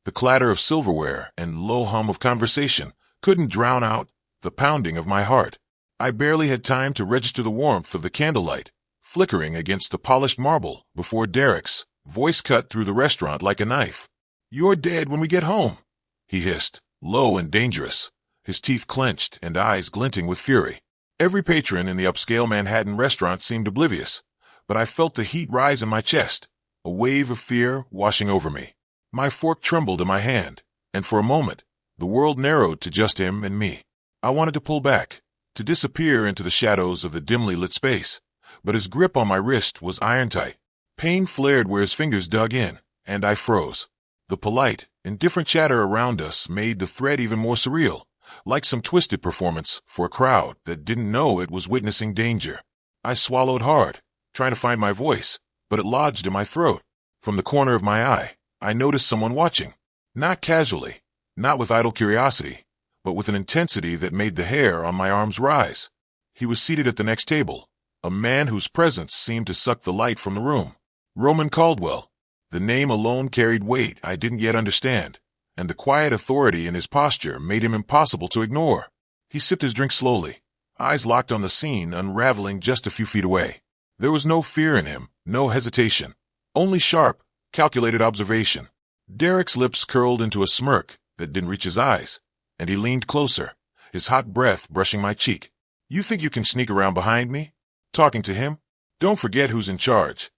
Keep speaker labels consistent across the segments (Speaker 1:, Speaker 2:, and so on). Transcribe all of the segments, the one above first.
Speaker 1: The clatter of silverware and low hum of conversation couldn't drown out the pounding of my heart. I barely had time to register the warmth of the candlelight, flickering against the polished marble, before Derek's voice cut through the restaurant like a knife. "You're dead when we get home," he hissed, low and dangerous, his teeth clenched and eyes glinting with fury. Every patron in the upscale Manhattan restaurant seemed oblivious, but I felt the heat rise in my chest, a wave of fear washing over me. My fork trembled in my hand, and for a moment, the world narrowed to just him and me. I wanted to pull back, to disappear into the shadows of the dimly lit space, but his grip on my wrist was iron-tight. Pain flared where his fingers dug in, and I froze. The polite, indifferent chatter around us made the threat even more surreal, like some twisted performance for a crowd that didn't know it was witnessing danger. I swallowed hard, trying to find my voice, but it lodged in my throat. From the corner of my eye, I noticed someone watching. Not casually, not with idle curiosity, but with an intensity that made the hair on my arms rise. He was seated at the next table, a man whose presence seemed to suck the light from the room. Roman Caldwell. The name alone carried weight I didn't yet understand, and the quiet authority in his posture made him impossible to ignore. He sipped his drink slowly, eyes locked on the scene unraveling just a few feet away. There was no fear in him, no hesitation, only sharp, calculated observation. Derek's lips curled into a smirk that didn't reach his eyes, and he leaned closer, his hot breath brushing my cheek. "You think you can sneak around behind me? Talking to him? Don't forget who's in charge."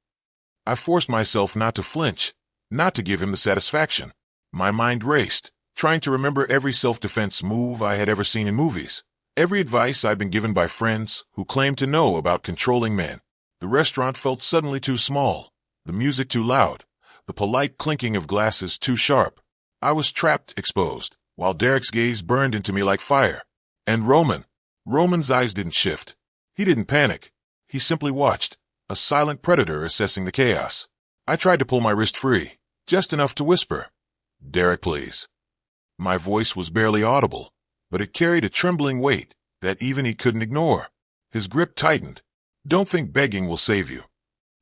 Speaker 1: I forced myself not to flinch, not to give him the satisfaction. My mind raced, trying to remember every self-defense move I had ever seen in movies, every advice I'd been given by friends who claimed to know about controlling men. The restaurant felt suddenly too small, the music too loud, the polite clinking of glasses too sharp. I was trapped, exposed, while Derek's gaze burned into me like fire. And Roman's eyes didn't shift. He didn't panic. He simply watched, a silent predator assessing the chaos. I tried to pull my wrist free, just enough to whisper, "Derek, please." My voice was barely audible, but it carried a trembling weight that even he couldn't ignore. His grip tightened. "Don't think begging will save you."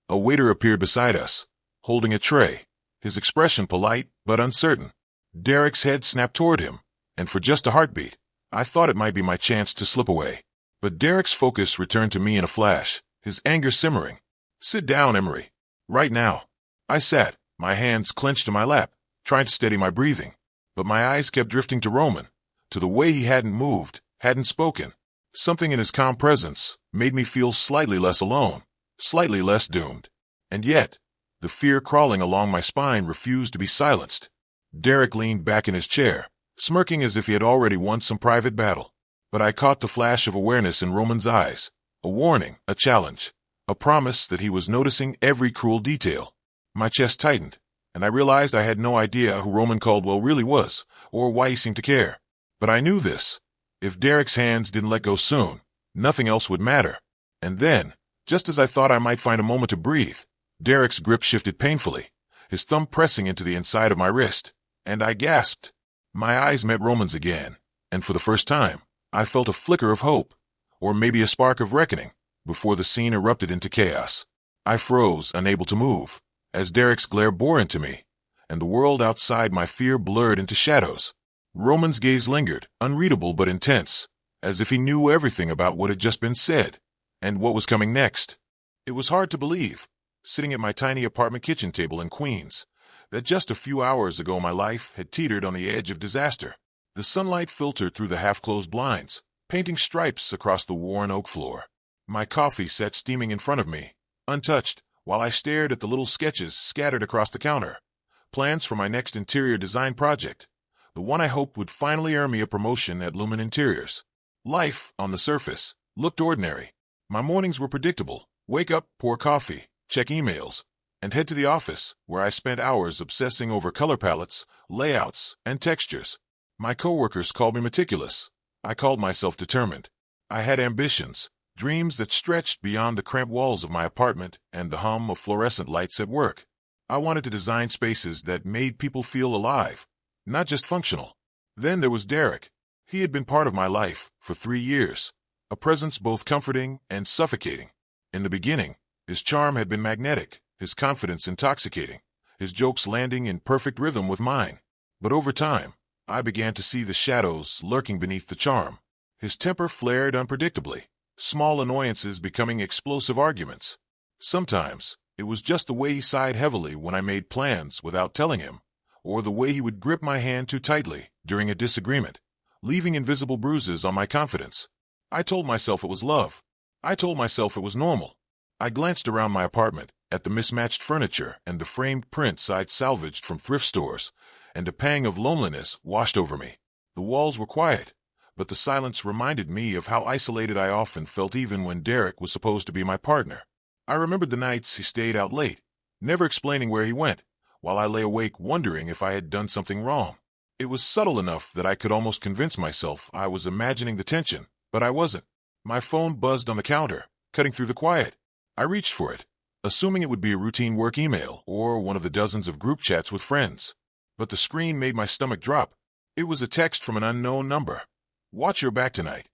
Speaker 1: A waiter appeared beside us, holding a tray, his expression polite but uncertain. Derek's head snapped toward him, and for just a heartbeat, I thought it might be my chance to slip away. But Derek's focus returned to me in a flash, his anger simmering. "Sit down, Emery. Right now." I sat, my hands clenched in my lap, trying to steady my breathing. But my eyes kept drifting to Roman, to the way he hadn't moved, hadn't spoken. Something in his calm presence made me feel slightly less alone, slightly less doomed. And yet, the fear crawling along my spine refused to be silenced. Derek leaned back in his chair, smirking as if he had already won some private battle. But I caught the flash of awareness in Roman's eyes, a warning, a challenge, a promise that he was noticing every cruel detail. My chest tightened, and I realized I had no idea who Roman Caldwell really was, or why he seemed to care. But I knew this. If Derek's hands didn't let go soon, nothing else would matter. And then, just as I thought I might find a moment to breathe, Derek's grip shifted painfully, his thumb pressing into the inside of my wrist, and I gasped. My eyes met Roman's again, and for the first time, I felt a flicker of hope, or maybe a spark of reckoning, before the scene erupted into chaos. I froze, unable to move, as Derek's glare bore into me, and the world outside my fear blurred into shadows. Roman's gaze lingered, unreadable but intense, as if he knew everything about what had just been said, and what was coming next. It was hard to believe, sitting at my tiny apartment kitchen table in Queens, that just a few hours ago my life had teetered on the edge of disaster. The sunlight filtered through the half-closed blinds, painting stripes across the worn oak floor. My coffee sat steaming in front of me, untouched, while I stared at the little sketches scattered across the counter. Plans for my next interior design project, the one I hoped would finally earn me a promotion at Lumen Interiors. Life, on the surface, looked ordinary. My mornings were predictable. Wake up, pour coffee, check emails, and head to the office, where I spent hours obsessing over color palettes, layouts, and textures. My coworkers called me meticulous. I called myself determined. I had ambitions, dreams that stretched beyond the cramped walls of my apartment and the hum of fluorescent lights at work. I wanted to design spaces that made people feel alive, not just functional. Then there was Derek. He had been part of my life for 3 years, a presence both comforting and suffocating. In the beginning, his charm had been magnetic, his confidence intoxicating, his jokes landing in perfect rhythm with mine. But over time, I began to see the shadows lurking beneath the charm. His temper flared unpredictably, small annoyances becoming explosive arguments. Sometimes, it was just the way he sighed heavily when I made plans without telling him, or the way he would grip my hand too tightly during a disagreement, leaving invisible bruises on my confidence. I told myself it was love. I told myself it was normal. I glanced around my apartment, at the mismatched furniture and the framed prints I'd salvaged from thrift stores, and a pang of loneliness washed over me. The walls were quiet, but the silence reminded me of how isolated I often felt even when Derek was supposed to be my partner. I remembered the nights he stayed out late, never explaining where he went, while I lay awake wondering if I had done something wrong. It was subtle enough that I could almost convince myself I was imagining the tension, but I wasn't. My phone buzzed on the counter, cutting through the quiet. I reached for it, assuming it would be a routine work email or one of the dozens of group chats with friends. But the screen made my stomach drop. It was a text from an unknown number. "Watch your back tonight."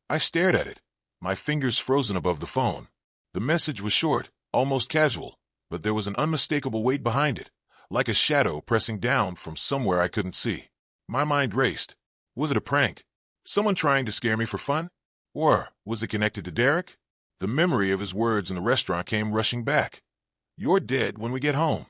Speaker 1: I stared at it, my fingers frozen above the phone. The message was short, almost casual, but there was an unmistakable weight behind it, like a shadow pressing down from somewhere I couldn't see. My mind raced. Was it a prank? Someone trying to scare me for fun? Or was it connected to Derek? The memory of his words in the restaurant came rushing back. "You're dead when we get home."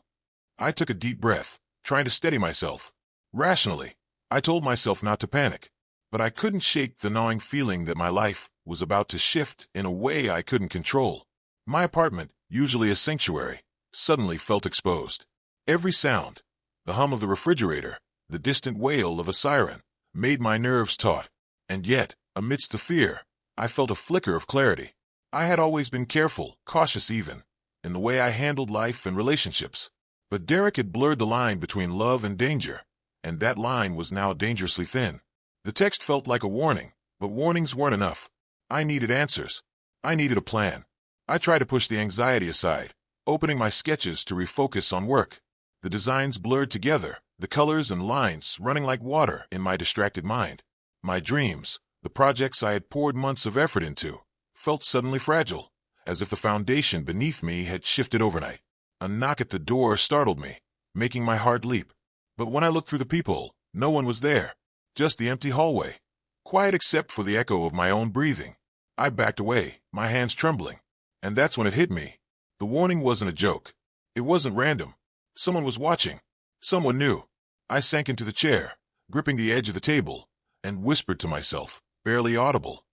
Speaker 1: I took a deep breath, trying to steady myself. Rationally, I told myself not to panic, but I couldn't shake the gnawing feeling that my life was about to shift in a way I couldn't control. My apartment, usually a sanctuary, suddenly felt exposed. Every sound, the hum of the refrigerator, the distant wail of a siren, made my nerves taut. And yet, amidst the fear, I felt a flicker of clarity. I had always been careful, cautious even, in the way I handled life and relationships. But Derek had blurred the line between love and danger, and that line was now dangerously thin. The text felt like a warning, but warnings weren't enough. I needed answers. I needed a plan. I tried to push the anxiety aside, opening my sketches to refocus on work. The designs blurred together, the colors and lines running like water in my distracted mind. My dreams, the projects I had poured months of effort into, felt suddenly fragile, as if the foundation beneath me had shifted overnight. A knock at the door startled me, making my heart leap. But when I looked through the peephole, no one was there. Just the empty hallway, quiet except for the echo of my own breathing. I backed away, my hands trembling. And that's when it hit me. The warning wasn't a joke. It wasn't random. Someone was watching. Someone knew. I sank into the chair, gripping the edge of the table, and whispered to myself, barely audible,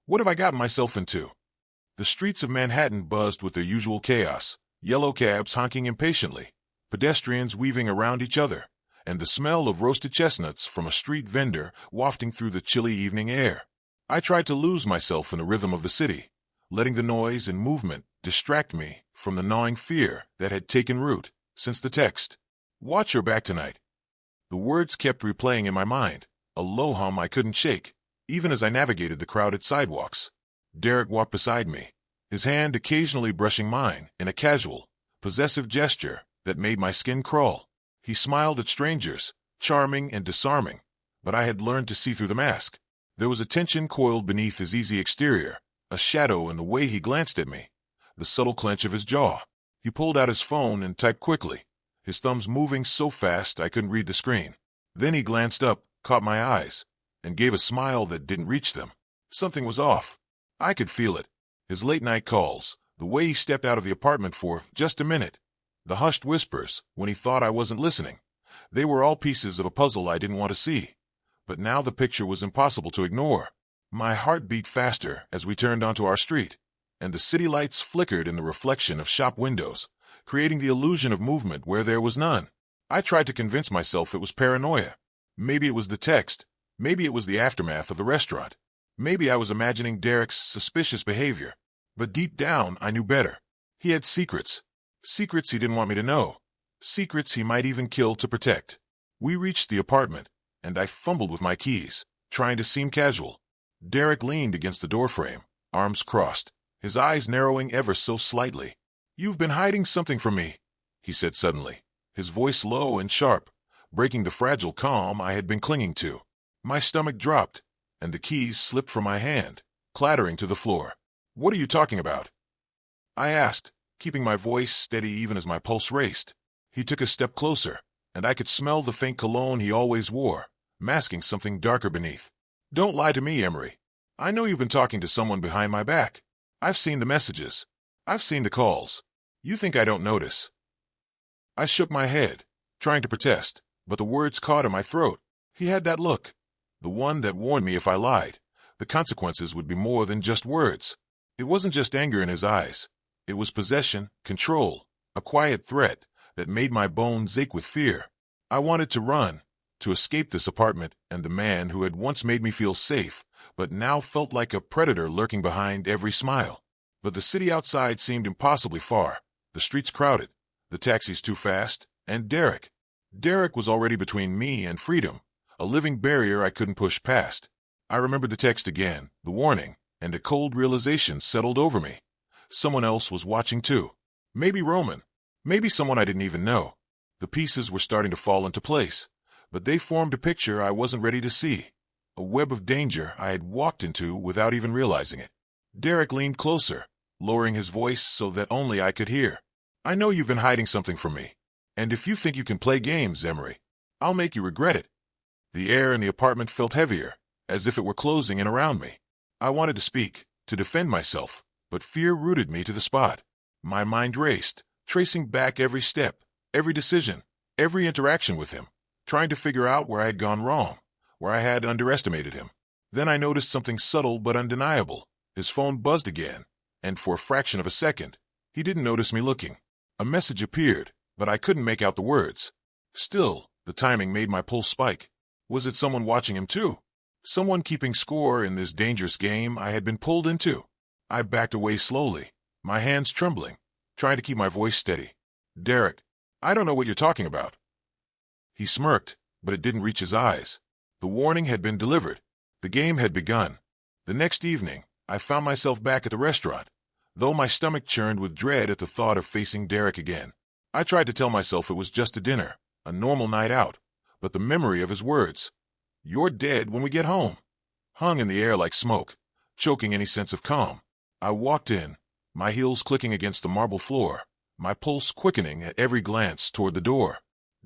Speaker 1: "What have I gotten myself into?" The streets of Manhattan buzzed with their usual chaos, yellow cabs honking impatiently, pedestrians weaving around each other, and the smell of roasted chestnuts from a street vendor wafting through the chilly evening air. I tried to lose myself in the rhythm of the city, letting the noise and movement distract me from the gnawing fear that had taken root since the text. "Watch your back tonight." The words kept replaying in my mind, a low hum I couldn't shake, even as I navigated the crowded sidewalks. Derek walked beside me, his hand occasionally brushing mine in a casual, possessive gesture that made my skin crawl. He smiled at strangers, charming and disarming, but I had learned to see through the mask. There was a tension coiled beneath his easy exterior, a shadow in the way he glanced at me, the subtle clench of his jaw. He pulled out his phone and typed quickly, his thumbs moving so fast I couldn't read the screen. Then he glanced up, caught my eyes, and gave a smile that didn't reach them. Something was off. I could feel it. His late-night calls, the way he stepped out of the apartment for just a minute, the hushed whispers when he thought I wasn't listening. They were all pieces of a puzzle I didn't want to see. But now the picture was impossible to ignore. My heart beat faster as we turned onto our street, and the city lights flickered in the reflection of shop windows, creating the illusion of movement where there was none. I tried to convince myself it was paranoia. Maybe it was the text. Maybe it was the aftermath of the restaurant. Maybe I was imagining Derek's suspicious behavior. But deep down, I knew better. He had secrets. Secrets he didn't want me to know. Secrets he might even kill to protect. We reached the apartment, and I fumbled with my keys, trying to seem casual. Derek leaned against the doorframe, arms crossed, his eyes narrowing ever so slightly. "You've been hiding something from me," he said suddenly, his voice low and sharp, breaking the fragile calm I had been clinging to. My stomach dropped, and the keys slipped from my hand, clattering to the floor. "What are you talking about?" I asked, keeping my voice steady even as my pulse raced. He took a step closer, and I could smell the faint cologne he always wore, masking something darker beneath. Don't lie to me, Emery. I know you've been talking to someone behind my back. I've seen the messages. I've seen the calls. You think I don't notice? I shook my head, trying to protest, but the words caught in my throat. He had that look, the one that warned me if I lied, the consequences would be more than just words. It wasn't just anger in his eyes. It was possession, control, a quiet threat that made my bones ache with fear. I wanted to run, to escape this apartment and the man who had once made me feel safe, but now felt like a predator lurking behind every smile. But the city outside seemed impossibly far, the streets crowded, the taxis too fast, and Derek. Derek was already between me and freedom, a living barrier I couldn't push past. I remembered the text again, the warning, and a cold realization settled over me. Someone else was watching too. Maybe Roman. Maybe someone I didn't even know. The pieces were starting to fall into place, but they formed a picture I wasn't ready to see. A web of danger I had walked into without even realizing it. Derek leaned closer, lowering his voice so that only I could hear. I know you've been hiding something from me, and if you think you can play games, Emery, I'll make you regret it. The air in the apartment felt heavier, as if it were closing in around me. I wanted to speak, to defend myself, but fear rooted me to the spot. My mind raced, tracing back every step, every decision, every interaction with him, trying to figure out where I had gone wrong, where I had underestimated him. Then I noticed something subtle but undeniable. His phone buzzed again, and for a fraction of a second, he didn't notice me looking. A message appeared, but I couldn't make out the words. Still, the timing made my pulse spike. Was it someone watching him too? Someone keeping score in this dangerous game I had been pulled into? I backed away slowly, my hands trembling, trying to keep my voice steady. Derek, I don't know what you're talking about. He smirked, but it didn't reach his eyes. The warning had been delivered. The game had begun. The next evening, I found myself back at the restaurant, though my stomach churned with dread at the thought of facing Derek again. I tried to tell myself it was just a dinner, a normal night out, but the memory of his words, "You're dead when we get home," hung in the air like smoke, choking any sense of calm. I walked in, my heels clicking against the marble floor, my pulse quickening at every glance toward the door.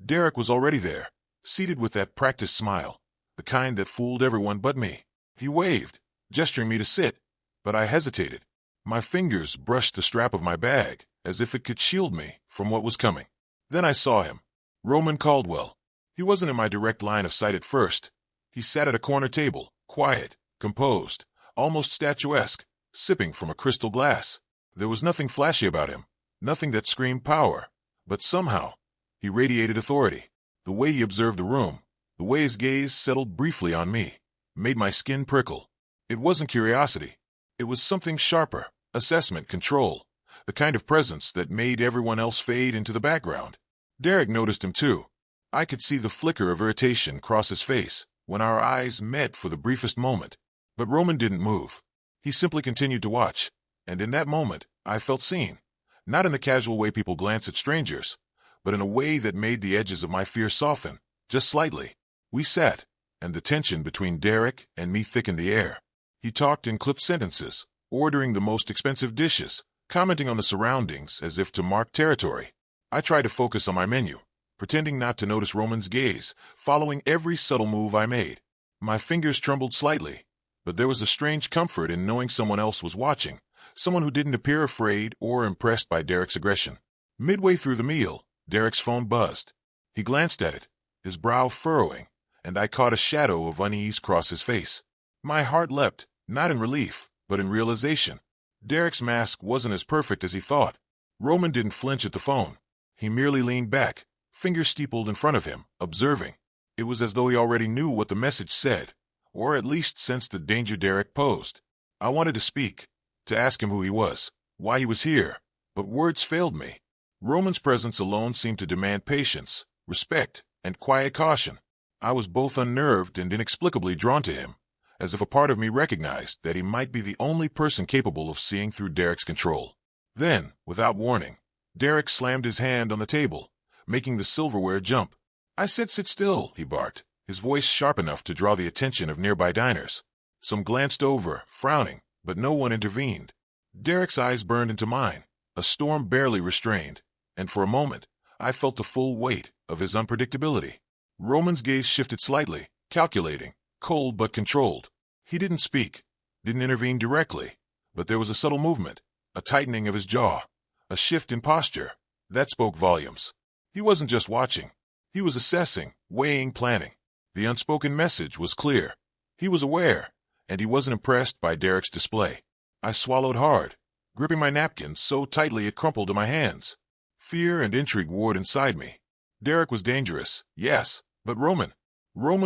Speaker 1: Derek was already there, seated with that practiced smile, the kind that fooled everyone but me. He waved, gesturing me to sit, but I hesitated. My fingers brushed the strap of my bag, as if it could shield me from what was coming. Then I saw him. Roman Caldwell. He wasn't in my direct line of sight at first. He sat at a corner table, quiet, composed, almost statuesque, sipping from a crystal glass. There was nothing flashy about him, nothing that screamed power, but somehow, he radiated authority. The way he observed the room, the way his gaze settled briefly on me, made my skin prickle. It wasn't curiosity. It was something sharper, assessment, control, the kind of presence that made everyone else fade into the background. Derek noticed him too. I could see the flicker of irritation cross his face when our eyes met for the briefest moment. But Roman didn't move. He simply continued to watch, and in that moment, I felt seen. Not in the casual way people glance at strangers, but in a way that made the edges of my fear soften, just slightly. We sat, and the tension between Derek and me thickened the air. He talked in clipped sentences, ordering the most expensive dishes, commenting on the surroundings as if to mark territory. I tried to focus on my menu, pretending not to notice Roman's gaze, following every subtle move I made. My fingers trembled slightly, but there was a strange comfort in knowing someone else was watching, someone who didn't appear afraid or impressed by Derek's aggression. Midway through the meal, Derek's phone buzzed. He glanced at it, his brow furrowing, and I caught a shadow of unease cross his face. My heart leapt, not in relief, but in realization. Derek's mask wasn't as perfect as he thought. Roman didn't flinch at the phone. He merely leaned back, fingers steepled in front of him, observing. It was as though he already knew what the message said, or at least sensed the danger Derek posed. I wanted to speak, to ask him who he was, why he was here, but words failed me. Roman's presence alone seemed to demand patience, respect, and quiet caution. I was both unnerved and inexplicably drawn to him, as if a part of me recognized that he might be the only person capable of seeing through Derek's control. Then, without warning, Derek slammed his hand on the table, making the silverware jump. I said sit still, he barked, his voice sharp enough to draw the attention of nearby diners. Some glanced over, frowning, but no one intervened. Derek's eyes burned into mine, a storm barely restrained, and for a moment, I felt the full weight, of his unpredictability. Roman's gaze shifted slightly, calculating, cold but controlled. He didn't speak, didn't intervene directly, but there was a subtle movement, a tightening of his jaw, a shift in posture. That spoke volumes. He wasn't just watching. He was assessing, weighing, planning. The unspoken message was clear. He was aware, and he wasn't impressed by Derek's display. I swallowed hard, gripping my napkin so tightly it crumpled in my hands. Fear and intrigue warred inside me. Derek was dangerous, yes, but Roman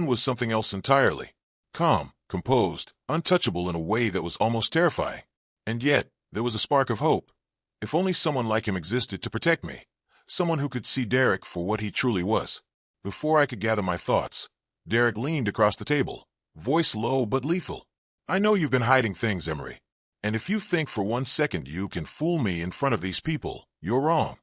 Speaker 1: was something else entirely. Calm, composed, untouchable in a way that was almost terrifying. And yet, there was a spark of hope. If only someone like him existed to protect me. Someone who could see Derek for what he truly was. Before I could gather my thoughts, Derek leaned across the table, voice low but lethal. I know you've been hiding things, Emery. And if you think for 1 second you can fool me in front of these people, you're wrong.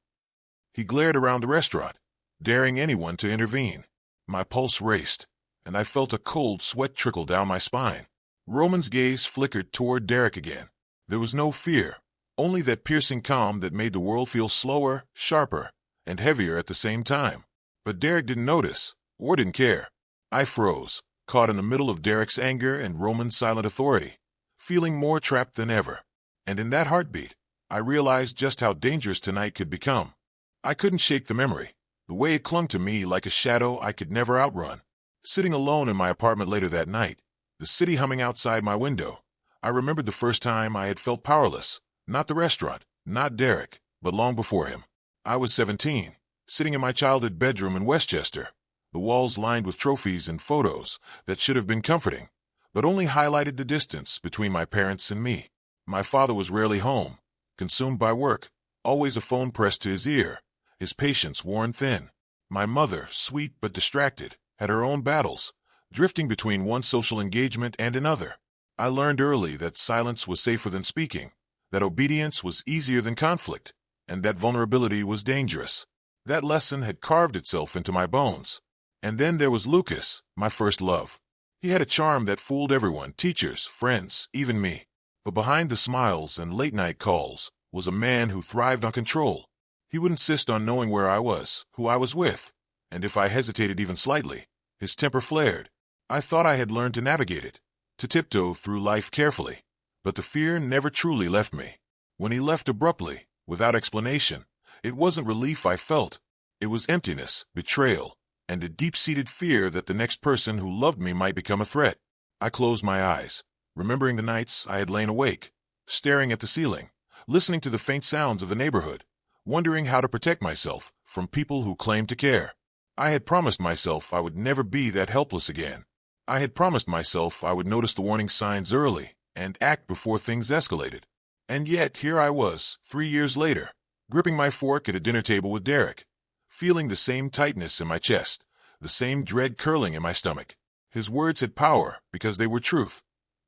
Speaker 1: He glared around the restaurant, daring anyone to intervene. My pulse raced, and I felt a cold sweat trickle down my spine. Roman's gaze flickered toward Derek again. There was no fear, only that piercing calm that made the world feel slower, sharper, and heavier at the same time. But Derek didn't notice, or didn't care. I froze, caught in the middle of Derek's anger and Roman's silent authority, feeling more trapped than ever. And in that heartbeat, I realized just how dangerous tonight could become. I couldn't shake the memory, the way it clung to me like a shadow I could never outrun. Sitting alone in my apartment later that night, the city humming outside my window, I remembered the first time I had felt powerless. Not the restaurant, not Derek, but long before him. I was 17, sitting in my childhood bedroom in Westchester, the walls lined with trophies and photos that should have been comforting, but only highlighted the distance between my parents and me. My father was rarely home, consumed by work, always a phone pressed to his ear, his patience worn thin. My mother, sweet but distracted, had her own battles, drifting between one social engagement and another. I learned early that silence was safer than speaking, that obedience was easier than conflict, and that vulnerability was dangerous. That lesson had carved itself into my bones. And then there was Lucas, my first love. He had a charm that fooled everyone, teachers, friends, even me. But behind the smiles and late-night calls was a man who thrived on control. He would insist on knowing where I was, who I was with, and if I hesitated even slightly, his temper flared. I thought I had learned to navigate it, to tiptoe through life carefully. But the fear never truly left me. When he left abruptly, without explanation, it wasn't relief I felt. It was emptiness, betrayal, and a deep-seated fear that the next person who loved me might become a threat. I closed my eyes, remembering the nights I had lain awake, staring at the ceiling, listening to the faint sounds of the neighborhood, wondering how to protect myself from people who claimed to care. I had promised myself I would never be that helpless again. I had promised myself I would notice the warning signs early and act before things escalated. And yet here I was, 3 years later, gripping my fork at a dinner table with Derek, feeling the same tightness in my chest, the same dread curling in my stomach. His words had power because they were truth.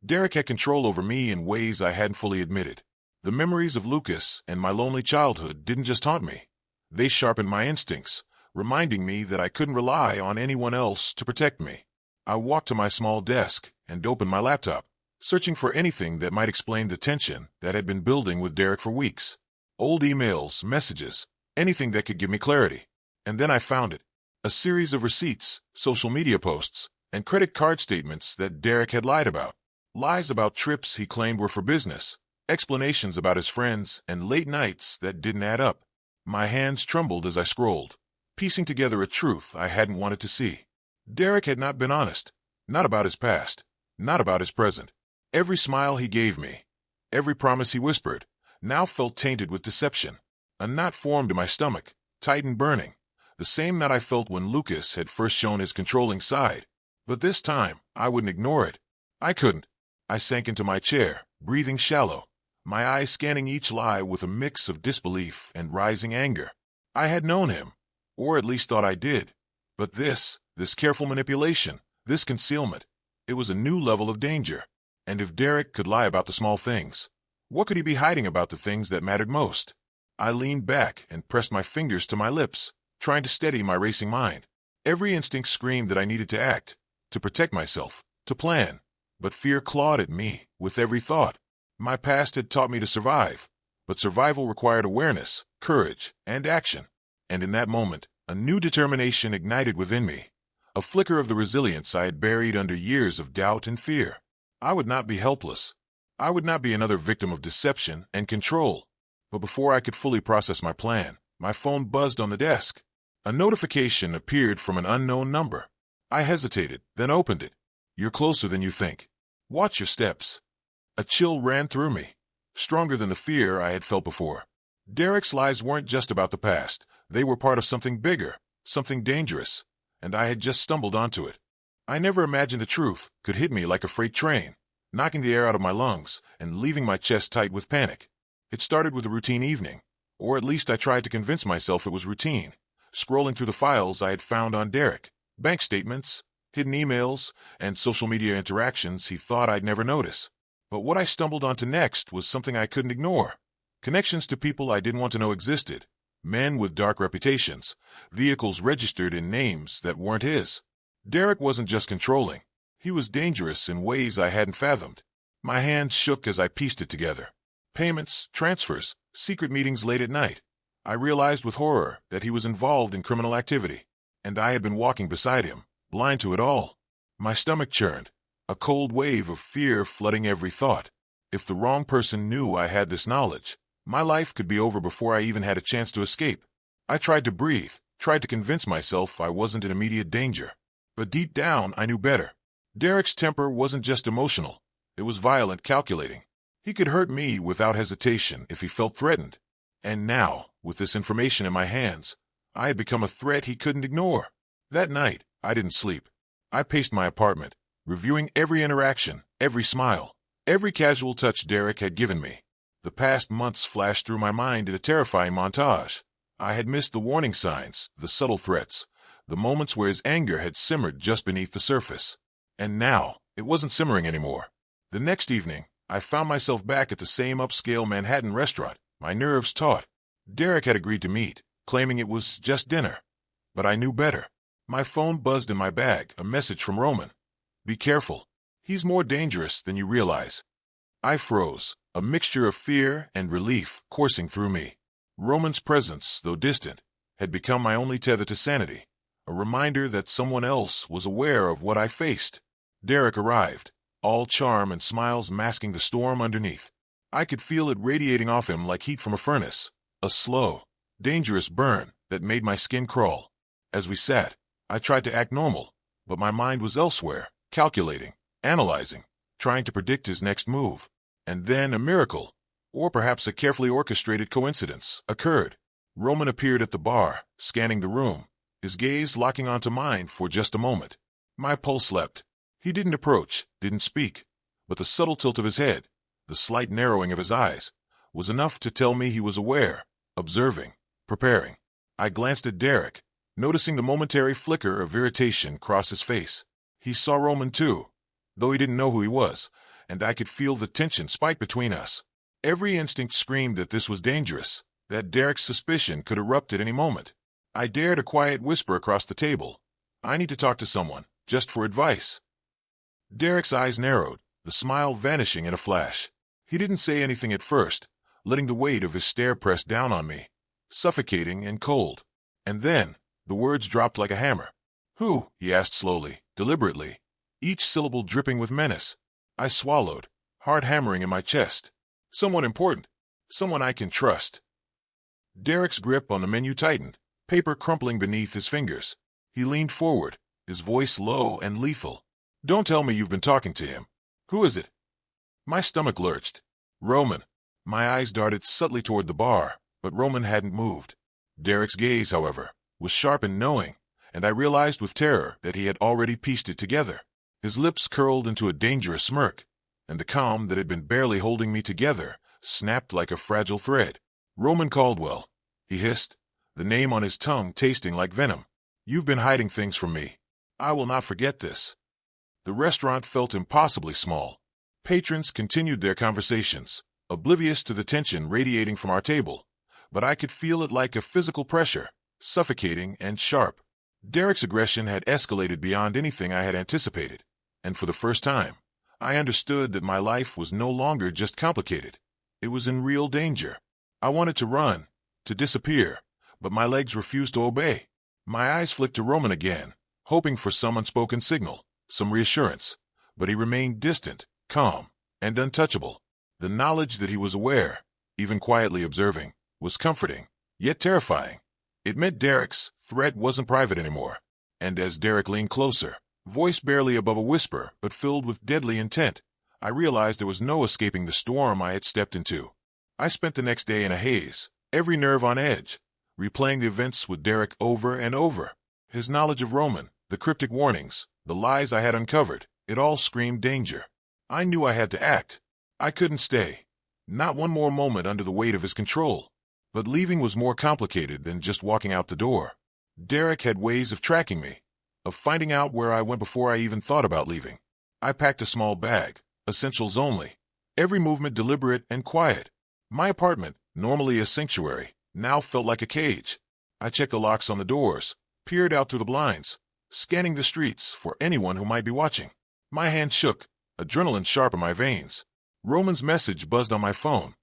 Speaker 1: Derek had control over me in ways I hadn't fully admitted. The memories of Lucas and my lonely childhood didn't just haunt me. They sharpened my instincts, reminding me that I couldn't rely on anyone else to protect me. I walked to my small desk and opened my laptop, searching for anything that might explain the tension that had been building with Derek for weeks. Old emails, messages, anything that could give me clarity. And then I found it. A series of receipts, social media posts, and credit card statements that Derek had lied about. Lies about trips he claimed were for business, explanations about his friends, and late nights that didn't add up. My hands trembled as I scrolled, piecing together a truth I hadn't wanted to see. Derek had not been honest, not about his past, not about his present. Every smile he gave me, every promise he whispered, now felt tainted with deception. A knot formed in my stomach, tight and burning, the same knot I felt when Lucas had first shown his controlling side. But this time, I wouldn't ignore it. I couldn't. I sank into my chair, breathing shallow, my eyes scanning each lie with a mix of disbelief and rising anger. I had known him, or at least thought I did. But this careful manipulation, this concealment, it was a new level of danger. And if Derek could lie about the small things, what could he be hiding about the things that mattered most? I leaned back and pressed my fingers to my lips, trying to steady my racing mind. Every instinct screamed that I needed to act, to protect myself, to plan. But fear clawed at me with every thought. My past had taught me to survive, but survival required awareness, courage, and action. And in that moment, A new determination ignited within me, a flicker of the resilience I had buried under years of doubt and fear. I would not be helpless. I would not be another victim of deception and control. But before I could fully process my plan, my phone buzzed on the desk. A notification appeared from an unknown number. I hesitated, then opened it. "You're closer than you think. Watch your steps." A chill ran through me, stronger than the fear I had felt before. Derek's lies weren't just about the past. They were part of something bigger, something dangerous, and I had just stumbled onto it. I never imagined the truth could hit me like a freight train, knocking the air out of my lungs and leaving my chest tight with panic. It started with a routine evening, or at least I tried to convince myself it was routine, scrolling through the files I had found on Derek, bank statements, hidden emails, and social media interactions he thought I'd never notice. But what I stumbled onto next was something I couldn't ignore. Connections to people I didn't want to know existed. Men with dark reputations, vehicles registered in names that weren't his. Derek wasn't just controlling. He was dangerous in ways I hadn't fathomed. My hands shook as I pieced it together. Payments, transfers, secret meetings late at night. I realized with horror that he was involved in criminal activity, and I had been walking beside him, blind to it all. My stomach churned, a cold wave of fear flooding every thought. If the wrong person knew I had this knowledge, my life could be over before I even had a chance to escape. I tried to breathe, tried to convince myself I wasn't in immediate danger. But deep down, I knew better. Derek's temper wasn't just emotional. It was violent, calculating. He could hurt me without hesitation if he felt threatened. And now, with this information in my hands, I had become a threat he couldn't ignore. That night, I didn't sleep. I paced my apartment, reviewing every interaction, every smile, every casual touch Derek had given me. The past months flashed through my mind in a terrifying montage. I had missed the warning signs, the subtle threats, the moments where his anger had simmered just beneath the surface. And now, it wasn't simmering anymore. The next evening, I found myself back at the same upscale Manhattan restaurant, my nerves taut. Derek had agreed to meet, claiming it was just dinner. But I knew better. My phone buzzed in my bag, a message from Roman. "Be careful. He's more dangerous than you realize." I froze, a mixture of fear and relief coursing through me. Roman's presence, though distant, had become my only tether to sanity, a reminder that someone else was aware of what I faced. Derek arrived, all charm and smiles masking the storm underneath. I could feel it radiating off him like heat from a furnace, a slow, dangerous burn that made my skin crawl. As we sat, I tried to act normal, but my mind was elsewhere, calculating, analyzing, trying to predict his next move. And then a miracle, or perhaps a carefully orchestrated coincidence, occurred. Roman appeared at the bar, scanning the room, his gaze locking onto mine for just a moment. My pulse leapt. He didn't approach, didn't speak, but the subtle tilt of his head, the slight narrowing of his eyes, was enough to tell me he was aware, observing, preparing. I glanced at Derek, noticing the momentary flicker of irritation cross his face. He saw Roman too, though he didn't know who he was, and I could feel the tension spike between us. Every instinct screamed that this was dangerous, that Derek's suspicion could erupt at any moment. I dared a quiet whisper across the table. "I need to talk to someone, just for advice." Derek's eyes narrowed, the smile vanishing in a flash. He didn't say anything at first, letting the weight of his stare press down on me, suffocating and cold. And then, the words dropped like a hammer. "Who?" he asked slowly, deliberately, each syllable dripping with menace. I swallowed, heart hammering in my chest. "Someone important. Someone I can trust." Derek's grip on the menu tightened, paper crumpling beneath his fingers. He leaned forward, his voice low and lethal. "Don't tell me you've been talking to him. Who is it?" My stomach lurched. "Roman." My eyes darted subtly toward the bar, but Roman hadn't moved. Derek's gaze, however, was sharp and knowing, and I realized with terror that he had already pieced it together. His lips curled into a dangerous smirk, and the calm that had been barely holding me together snapped like a fragile thread. "Roman Caldwell," he hissed, the name on his tongue tasting like venom. "You've been hiding things from me. I will not forget this." The restaurant felt impossibly small. Patrons continued their conversations, oblivious to the tension radiating from our table, but I could feel it like a physical pressure, suffocating and sharp. Derek's aggression had escalated beyond anything I had anticipated, and for the first time, I understood that my life was no longer just complicated. It was in real danger. I wanted to run, to disappear, but my legs refused to obey. My eyes flicked to Roman again, hoping for some unspoken signal, some reassurance. But he remained distant, calm, and untouchable. The knowledge that he was aware, even quietly observing, was comforting, yet terrifying. It meant Derek's threat wasn't private anymore. And as Derek leaned closer, voice barely above a whisper but filled with deadly intent, I realized there was no escaping the storm I had stepped into. I spent the next day in a haze, every nerve on edge, replaying the events with Derek over and over. His knowledge of Roman, the cryptic warnings, the lies I had uncovered, it all screamed danger. I knew I had to act. I couldn't stay. Not one more moment under the weight of his control. But leaving was more complicated than just walking out the door. Derek had ways of tracking me, of finding out where I went before I even thought about leaving. I packed a small bag, essentials only, every movement deliberate and quiet. My apartment, normally a sanctuary, now felt like a cage. I checked the locks on the doors, peered out through the blinds, scanning the streets for anyone who might be watching. My hand shook, adrenaline sharp in my veins. Roman's message buzzed on my phone.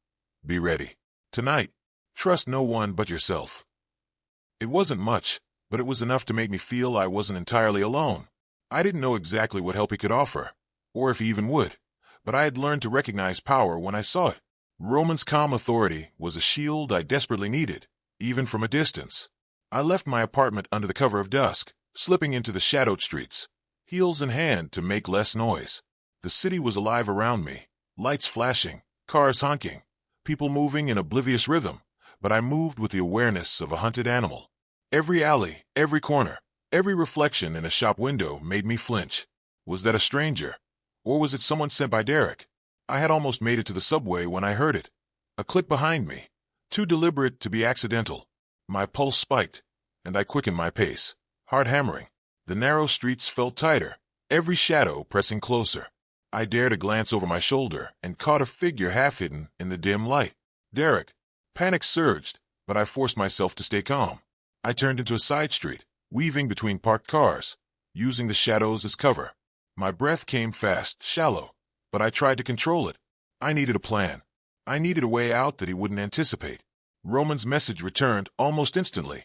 Speaker 1: Be ready. Tonight. Trust no one but yourself. It wasn't much, but it was enough to make me feel I wasn't entirely alone. I didn't know exactly what help he could offer, or if he even would, but I had learned to recognize power when I saw it. Roman's calm authority was a shield I desperately needed, even from a distance. I left my apartment under the cover of dusk, slipping into the shadowed streets, heels in hand to make less noise. The city was alive around me, lights flashing, cars honking, people moving in oblivious rhythm, but I moved with the awareness of a hunted animal. Every alley, every corner, every reflection in a shop window made me flinch. Was that a stranger? Or was it someone sent by Derek? I had almost made it to the subway when I heard it. A click behind me, too deliberate to be accidental. My pulse spiked, and I quickened my pace, heart hammering. The narrow streets felt tighter, every shadow pressing closer. I dared a glance over my shoulder and caught a figure half hidden in the dim light. Derek. Panic surged, but I forced myself to stay calm. I turned into a side street, weaving between parked cars, using the shadows as cover. My breath came fast, shallow, but I tried to control it. I needed a plan. I needed a way out that he wouldn't anticipate. Roman's message returned almost instantly.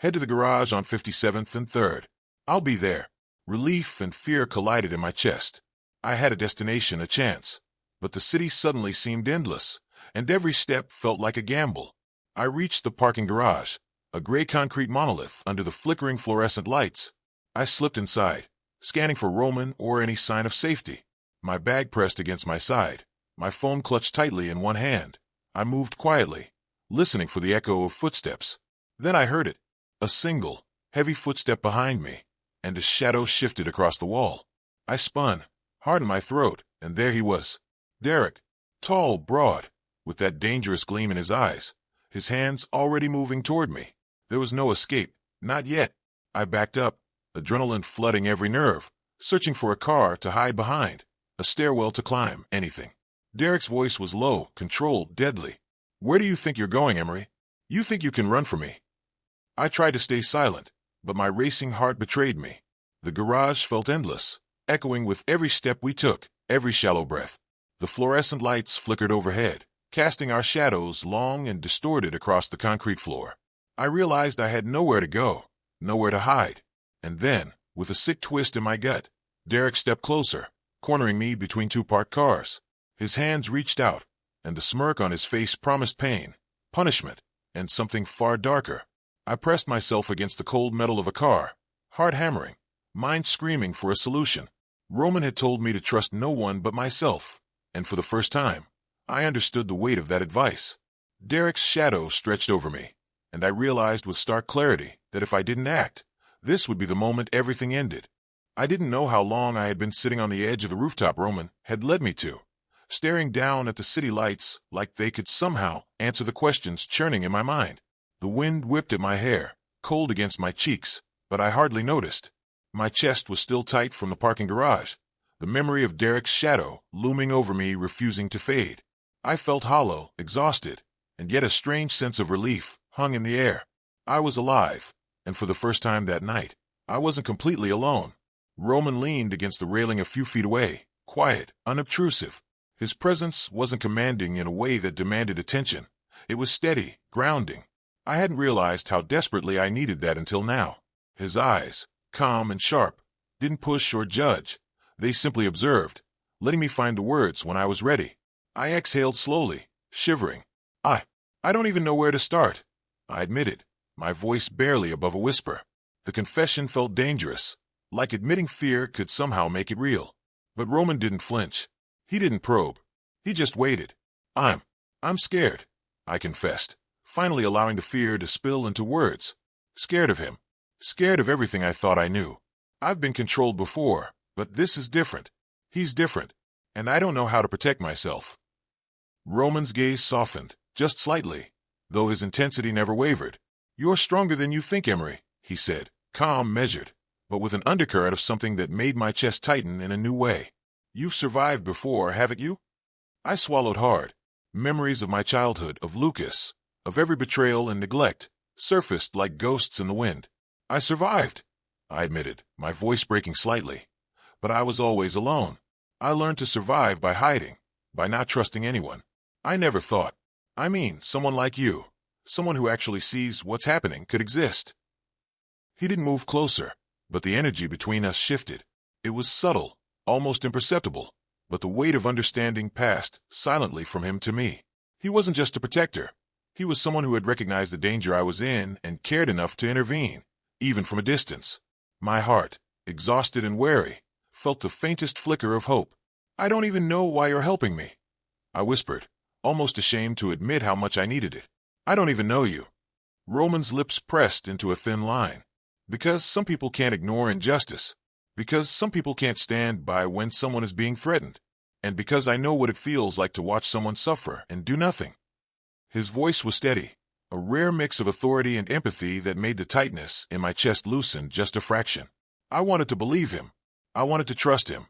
Speaker 1: Head to the garage on 57th and 3rd. I'll be there. Relief and fear collided in my chest. I had a destination, a chance, but the city suddenly seemed endless, and every step felt like a gamble. I reached the parking garage, a gray concrete monolith under the flickering fluorescent lights. I slipped inside, scanning for Roman or any sign of safety. My bag pressed against my side, my phone clutched tightly in one hand. I moved quietly, listening for the echo of footsteps. Then I heard it, a single, heavy footstep behind me, and a shadow shifted across the wall. I spun, heart in my throat, and there he was. Derek, tall, broad, with that dangerous gleam in his eyes, his hands already moving toward me. There was no escape, not yet. I backed up, adrenaline flooding every nerve, searching for a car to hide behind, a stairwell to climb, anything. Derek's voice was low, controlled, deadly. Where do you think you're going, Emery? You think you can run from me? I tried to stay silent, but my racing heart betrayed me. The garage felt endless, echoing with every step we took, every shallow breath. The fluorescent lights flickered overhead, casting our shadows long and distorted across the concrete floor. I realized I had nowhere to go, nowhere to hide. And then, with a sick twist in my gut, Derek stepped closer, cornering me between two parked cars. His hands reached out, and the smirk on his face promised pain, punishment, and something far darker. I pressed myself against the cold metal of a car, heart hammering, mind screaming for a solution. Roman had told me to trust no one but myself, and for the first time, I understood the weight of that advice. Derek's shadow stretched over me, and I realized with stark clarity that if I didn't act, this would be the moment everything ended. I didn't know how long I had been sitting on the edge of the rooftop Roman had led me to, staring down at the city lights like they could somehow answer the questions churning in my mind. The wind whipped at my hair, cold against my cheeks, but I hardly noticed. My chest was still tight from the parking garage, the memory of Derek's shadow looming over me refusing to fade. I felt hollow, exhausted, and yet a strange sense of relief hung in the air. I was alive, and for the first time that night, I wasn't completely alone. Roman leaned against the railing a few feet away, quiet, unobtrusive. His presence wasn't commanding in a way that demanded attention. It was steady, grounding. I hadn't realized how desperately I needed that until now. His eyes, calm and sharp, didn't push or judge. They simply observed, letting me find the words when I was ready. I exhaled slowly, shivering. I don't even know where to start, I admitted, my voice barely above a whisper. The confession felt dangerous, like admitting fear could somehow make it real. But Roman didn't flinch. He didn't probe. He just waited. I'm scared, I confessed, finally allowing the fear to spill into words. Scared of him. Scared of everything I thought I knew. I've been controlled before, but this is different. He's different, and I don't know how to protect myself. Roman's gaze softened, just slightly, though his intensity never wavered. You're stronger than you think, Emery, he said, calm, measured, but with an undercurrent of something that made my chest tighten in a new way. You've survived before, haven't you? I swallowed hard. Memories of my childhood, of Lucas, of every betrayal and neglect, surfaced like ghosts in the wind. I survived, I admitted, my voice breaking slightly. But I was always alone. I learned to survive by hiding, by not trusting anyone. I never thought, someone like you, someone who actually sees what's happening, could exist. He didn't move closer, but the energy between us shifted. It was subtle, almost imperceptible, but the weight of understanding passed silently from him to me. He wasn't just a protector. He was someone who had recognized the danger I was in and cared enough to intervene, even from a distance. My heart, exhausted and wary, felt the faintest flicker of hope. I don't even know why you're helping me, I whispered, almost ashamed to admit how much I needed it. I don't even know you. Roman's lips pressed into a thin line. Because some people can't ignore injustice. Because some people can't stand by when someone is being threatened. And because I know what it feels like to watch someone suffer and do nothing. His voice was steady, a rare mix of authority and empathy that made the tightness in my chest loosen just a fraction. I wanted to believe him. I wanted to trust him.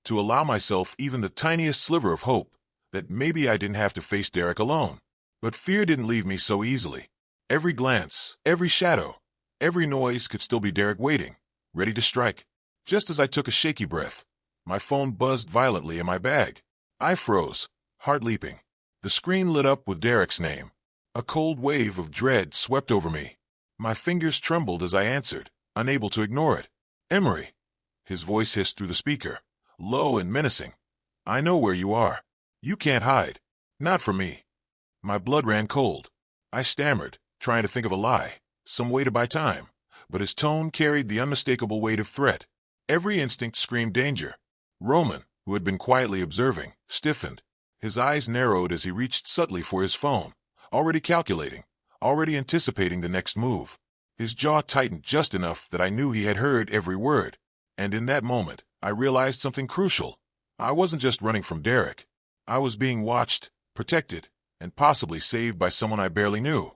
Speaker 1: To allow myself even the tiniest sliver of hope that maybe I didn't have to face Derek alone. But fear didn't leave me so easily. Every glance, every shadow, every noise could still be Derek waiting, ready to strike. Just as I took a shaky breath, my phone buzzed violently in my bag. I froze, heart leaping. The screen lit up with Derek's name. A cold wave of dread swept over me. My fingers trembled as I answered, unable to ignore it. Emery. His voice hissed through the speaker, low and menacing. I know where you are. You can't hide. Not from me. My blood ran cold. I stammered, trying to think of a lie, some way to buy time, but his tone carried the unmistakable weight of threat. Every instinct screamed danger. Roman, who had been quietly observing, stiffened. His eyes narrowed as he reached subtly for his phone, already calculating, already anticipating the next move. His jaw tightened just enough that I knew he had heard every word. And in that moment, I realized something crucial. I wasn't just running from Derek. I was being watched, protected, and possibly saved by someone I barely knew,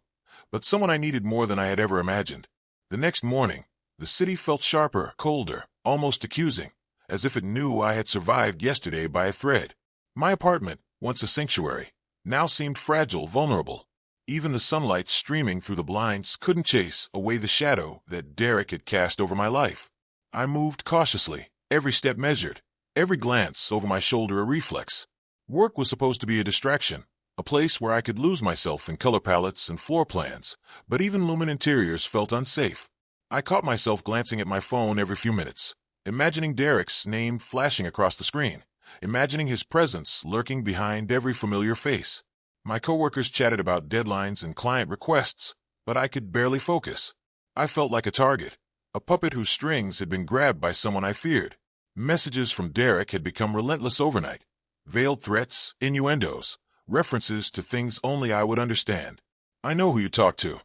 Speaker 1: but someone I needed more than I had ever imagined. The next morning, the city felt sharper, colder, almost accusing, as if it knew I had survived yesterday by a thread. My apartment, once a sanctuary, now seemed fragile, vulnerable. Even the sunlight streaming through the blinds couldn't chase away the shadow that Derek had cast over my life. I moved cautiously, every step measured, every glance over my shoulder a reflex. Work was supposed to be a distraction, a place where I could lose myself in color palettes and floor plans, but even Lumen interiors felt unsafe. I caught myself glancing at my phone every few minutes, imagining Derek's name flashing across the screen, imagining his presence lurking behind every familiar face. My coworkers chatted about deadlines and client requests, but I could barely focus. I felt like a target, a puppet whose strings had been grabbed by someone I feared. Messages from Derek had become relentless overnight. Veiled threats, innuendos, references to things only I would understand. I know who you talk to.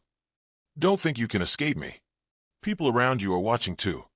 Speaker 1: Don't think you can escape me. People around you are watching too.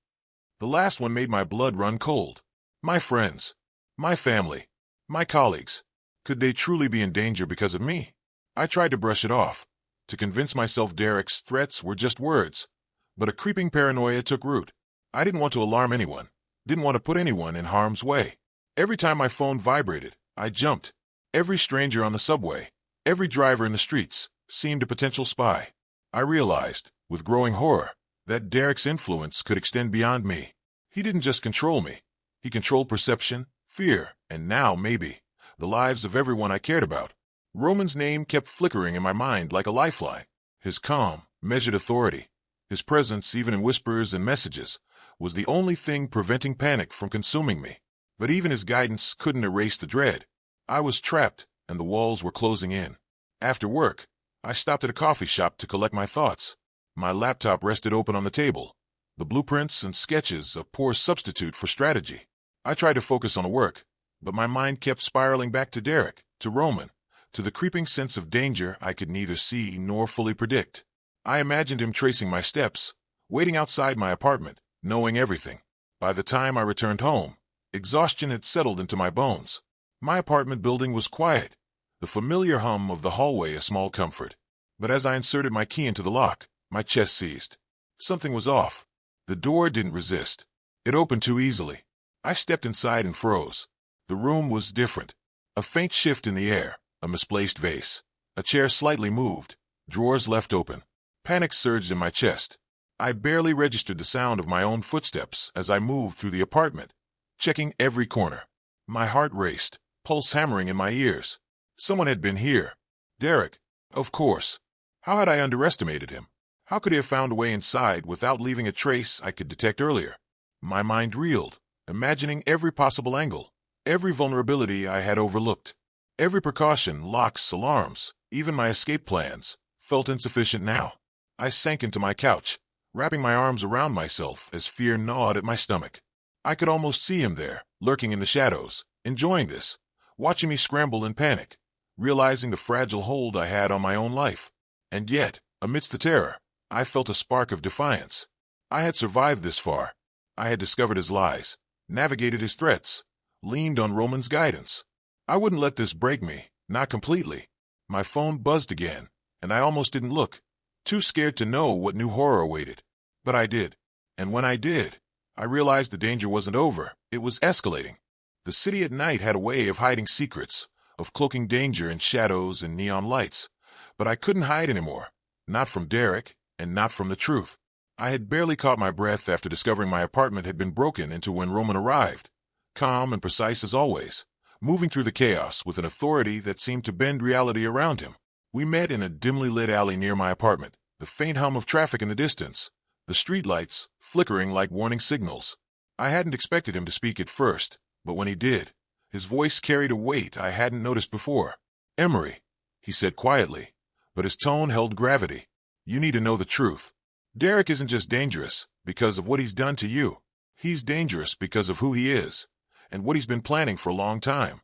Speaker 1: The last one made my blood run cold. My friends, my family, my colleagues. Could they truly be in danger because of me? I tried to brush it off, to convince myself Derek's threats were just words. But a creeping paranoia took root. I didn't want to alarm anyone, didn't want to put anyone in harm's way. Every time my phone vibrated, I jumped. Every stranger on the subway, every driver in the streets, seemed a potential spy. I realized, with growing horror, that Derek's influence could extend beyond me. He didn't just control me. He controlled perception, fear, and now, maybe, the lives of everyone I cared about. Roman's name kept flickering in my mind like a lifeline. His calm, measured authority. His presence, even in whispers and messages, was the only thing preventing panic from consuming me. But even his guidance couldn't erase the dread. I was trapped, and the walls were closing in. After work, I stopped at a coffee shop to collect my thoughts. My laptop rested open on the table. The blueprints and sketches, a poor substitute for strategy. I tried to focus on the work, but my mind kept spiraling back to Derek, to Roman, to the creeping sense of danger I could neither see nor fully predict. I imagined him tracing my steps, waiting outside my apartment, knowing everything. By the time I returned home, exhaustion had settled into my bones. My apartment building was quiet, the familiar hum of the hallway a small comfort. But as I inserted my key into the lock, my chest seized. Something was off. The door didn't resist. It opened too easily. I stepped inside and froze. The room was different. A faint shift in the air, a misplaced vase. A chair slightly moved, drawers left open. Panic surged in my chest. I barely registered the sound of my own footsteps as I moved through the apartment, checking every corner. My heart raced, pulse hammering in my ears. Someone had been here. Derek, of course. How had I underestimated him? How could he have found a way inside without leaving a trace I could detect earlier? My mind reeled, imagining every possible angle, every vulnerability I had overlooked. Every precaution, locks, alarms, even my escape plans, felt insufficient now. I sank into my couch, wrapping my arms around myself as fear gnawed at my stomach. I could almost see him there, lurking in the shadows, enjoying this, watching me scramble in panic, realizing the fragile hold I had on my own life. And yet, amidst the terror, I felt a spark of defiance. I had survived this far. I had discovered his lies, navigated his threats, leaned on Roman's guidance. I wouldn't let this break me, not completely. My phone buzzed again, and I almost didn't look, too scared to know what new horror awaited. But I did. And when I did, I realized the danger wasn't over, it was escalating. The city at night had a way of hiding secrets, of cloaking danger in shadows and neon lights. But I couldn't hide anymore, not from Derek, and not from the truth. I had barely caught my breath after discovering my apartment had been broken into when Roman arrived, calm and precise as always, moving through the chaos with an authority that seemed to bend reality around him. We met in a dimly lit alley near my apartment, the faint hum of traffic in the distance, the streetlights flickering like warning signals. I hadn't expected him to speak at first, but when he did, his voice carried a weight I hadn't noticed before. "Emery," he said quietly, but his tone held gravity. "You need to know the truth. Derek isn't just dangerous because of what he's done to you. He's dangerous because of who he is, and what he's been planning for a long time."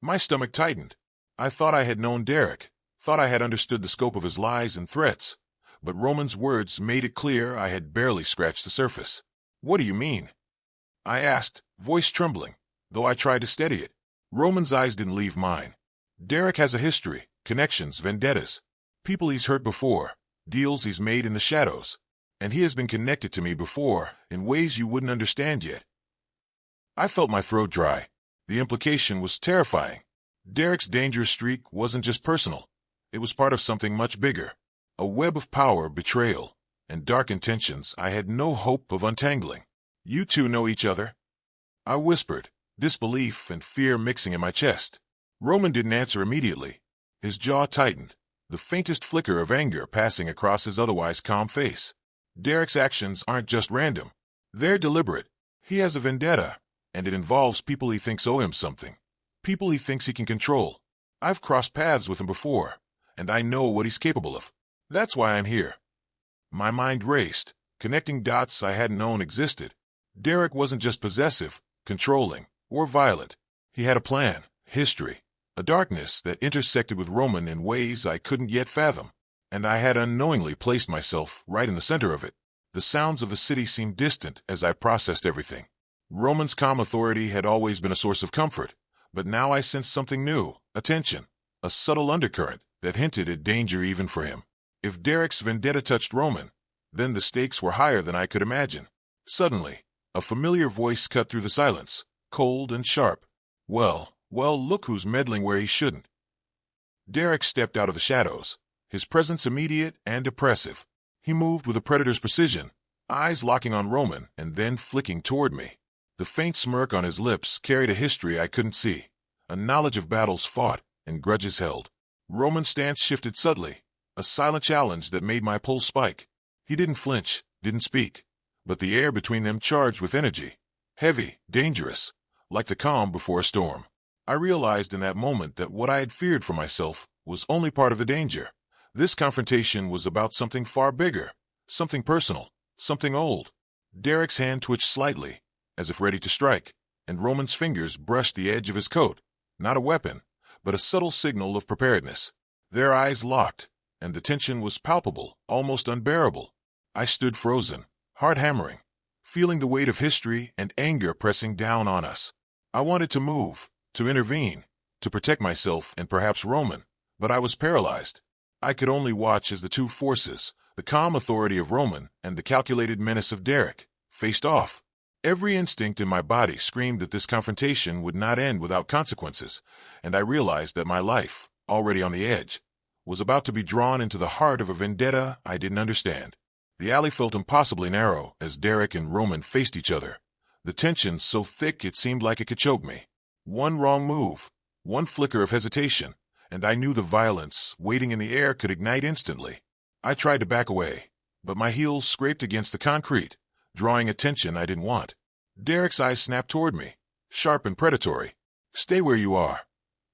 Speaker 1: My stomach tightened. I thought I had known Derek, thought I had understood the scope of his lies and threats, but Roman's words made it clear I had barely scratched the surface. "What do you mean?" I asked, voice trembling, though I tried to steady it. Roman's eyes didn't leave mine. "Derek has a history, connections, vendettas, people he's hurt before, deals he's made in the shadows, and he has been connected to me before in ways you wouldn't understand yet." I felt my throat dry. The implication was terrifying. Derek's dangerous streak wasn't just personal. It was part of something much bigger, a web of power, betrayal, and dark intentions I had no hope of untangling. "You two know each other?" I whispered, disbelief and fear mixing in my chest. Roman didn't answer immediately. His jaw tightened, the faintest flicker of anger passing across his otherwise calm face. Derek's actions aren't just random. They're deliberate. He has a vendetta, and it involves people he thinks owe him something, people he thinks he can control. I've crossed paths with him before, and I know what he's capable of. That's why I'm here. My mind raced, connecting dots I hadn't known existed. Derek wasn't just possessive, controlling, or violent. He had a plan, history, a darkness that intersected with Roman in ways I couldn't yet fathom, and I had unknowingly placed myself right in the center of it. The sounds of the city seemed distant as I processed everything. Roman's calm authority had always been a source of comfort, but now I sensed something new, a tension, a subtle undercurrent that hinted at danger even for him. If Derek's vendetta touched Roman, then the stakes were higher than I could imagine. Suddenly, a familiar voice cut through the silence, cold and sharp. Well, look who's meddling where he shouldn't." Derek stepped out of the shadows, his presence immediate and oppressive. He moved with a predator's precision, eyes locking on Roman and then flicking toward me. The faint smirk on his lips carried a history I couldn't see, a knowledge of battles fought and grudges held. Roman's stance shifted subtly, a silent challenge that made my pulse spike. He didn't flinch, didn't speak, but the air between them charged with energy. Heavy, dangerous, like the calm before a storm. I realized in that moment that what I had feared for myself was only part of the danger. This confrontation was about something far bigger, something personal, something old. Derek's hand twitched slightly, as if ready to strike, and Roman's fingers brushed the edge of his coat. Not a weapon, but a subtle signal of preparedness. Their eyes locked, and the tension was palpable, almost unbearable. I stood frozen, heart hammering, feeling the weight of history and anger pressing down on us. I wanted to move, to intervene, to protect myself and perhaps Roman, but I was paralyzed. I could only watch as the two forces, the calm authority of Roman and the calculated menace of Derek, faced off. Every instinct in my body screamed that this confrontation would not end without consequences, and I realized that my life, already on the edge, was about to be drawn into the heart of a vendetta I didn't understand. The alley felt impossibly narrow as Derek and Roman faced each other, the tension so thick it seemed like it could choke me. One wrong move, one flicker of hesitation, and I knew the violence waiting in the air could ignite instantly. I tried to back away, but my heels scraped against the concrete, drawing attention I didn't want. Derek's eyes snapped toward me, sharp and predatory. "Stay where you are,"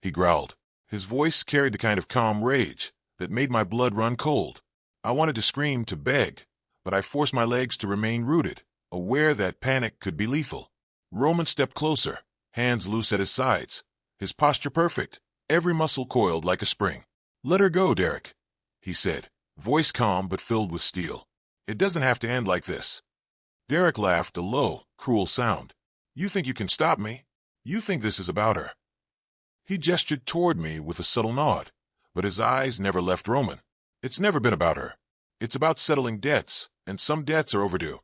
Speaker 1: he growled. His voice carried the kind of calm rage that made my blood run cold. I wanted to scream, to beg, but I forced my legs to remain rooted, aware that panic could be lethal. Roman stepped closer, hands loose at his sides, his posture perfect, every muscle coiled like a spring. "Let her go, Derek," he said, voice calm but filled with steel. "It doesn't have to end like this." Derek laughed, a low, cruel sound. "You think you can stop me? You think this is about her?" He gestured toward me with a subtle nod, but his eyes never left Roman. "It's never been about her. It's about settling debts, and some debts are overdue."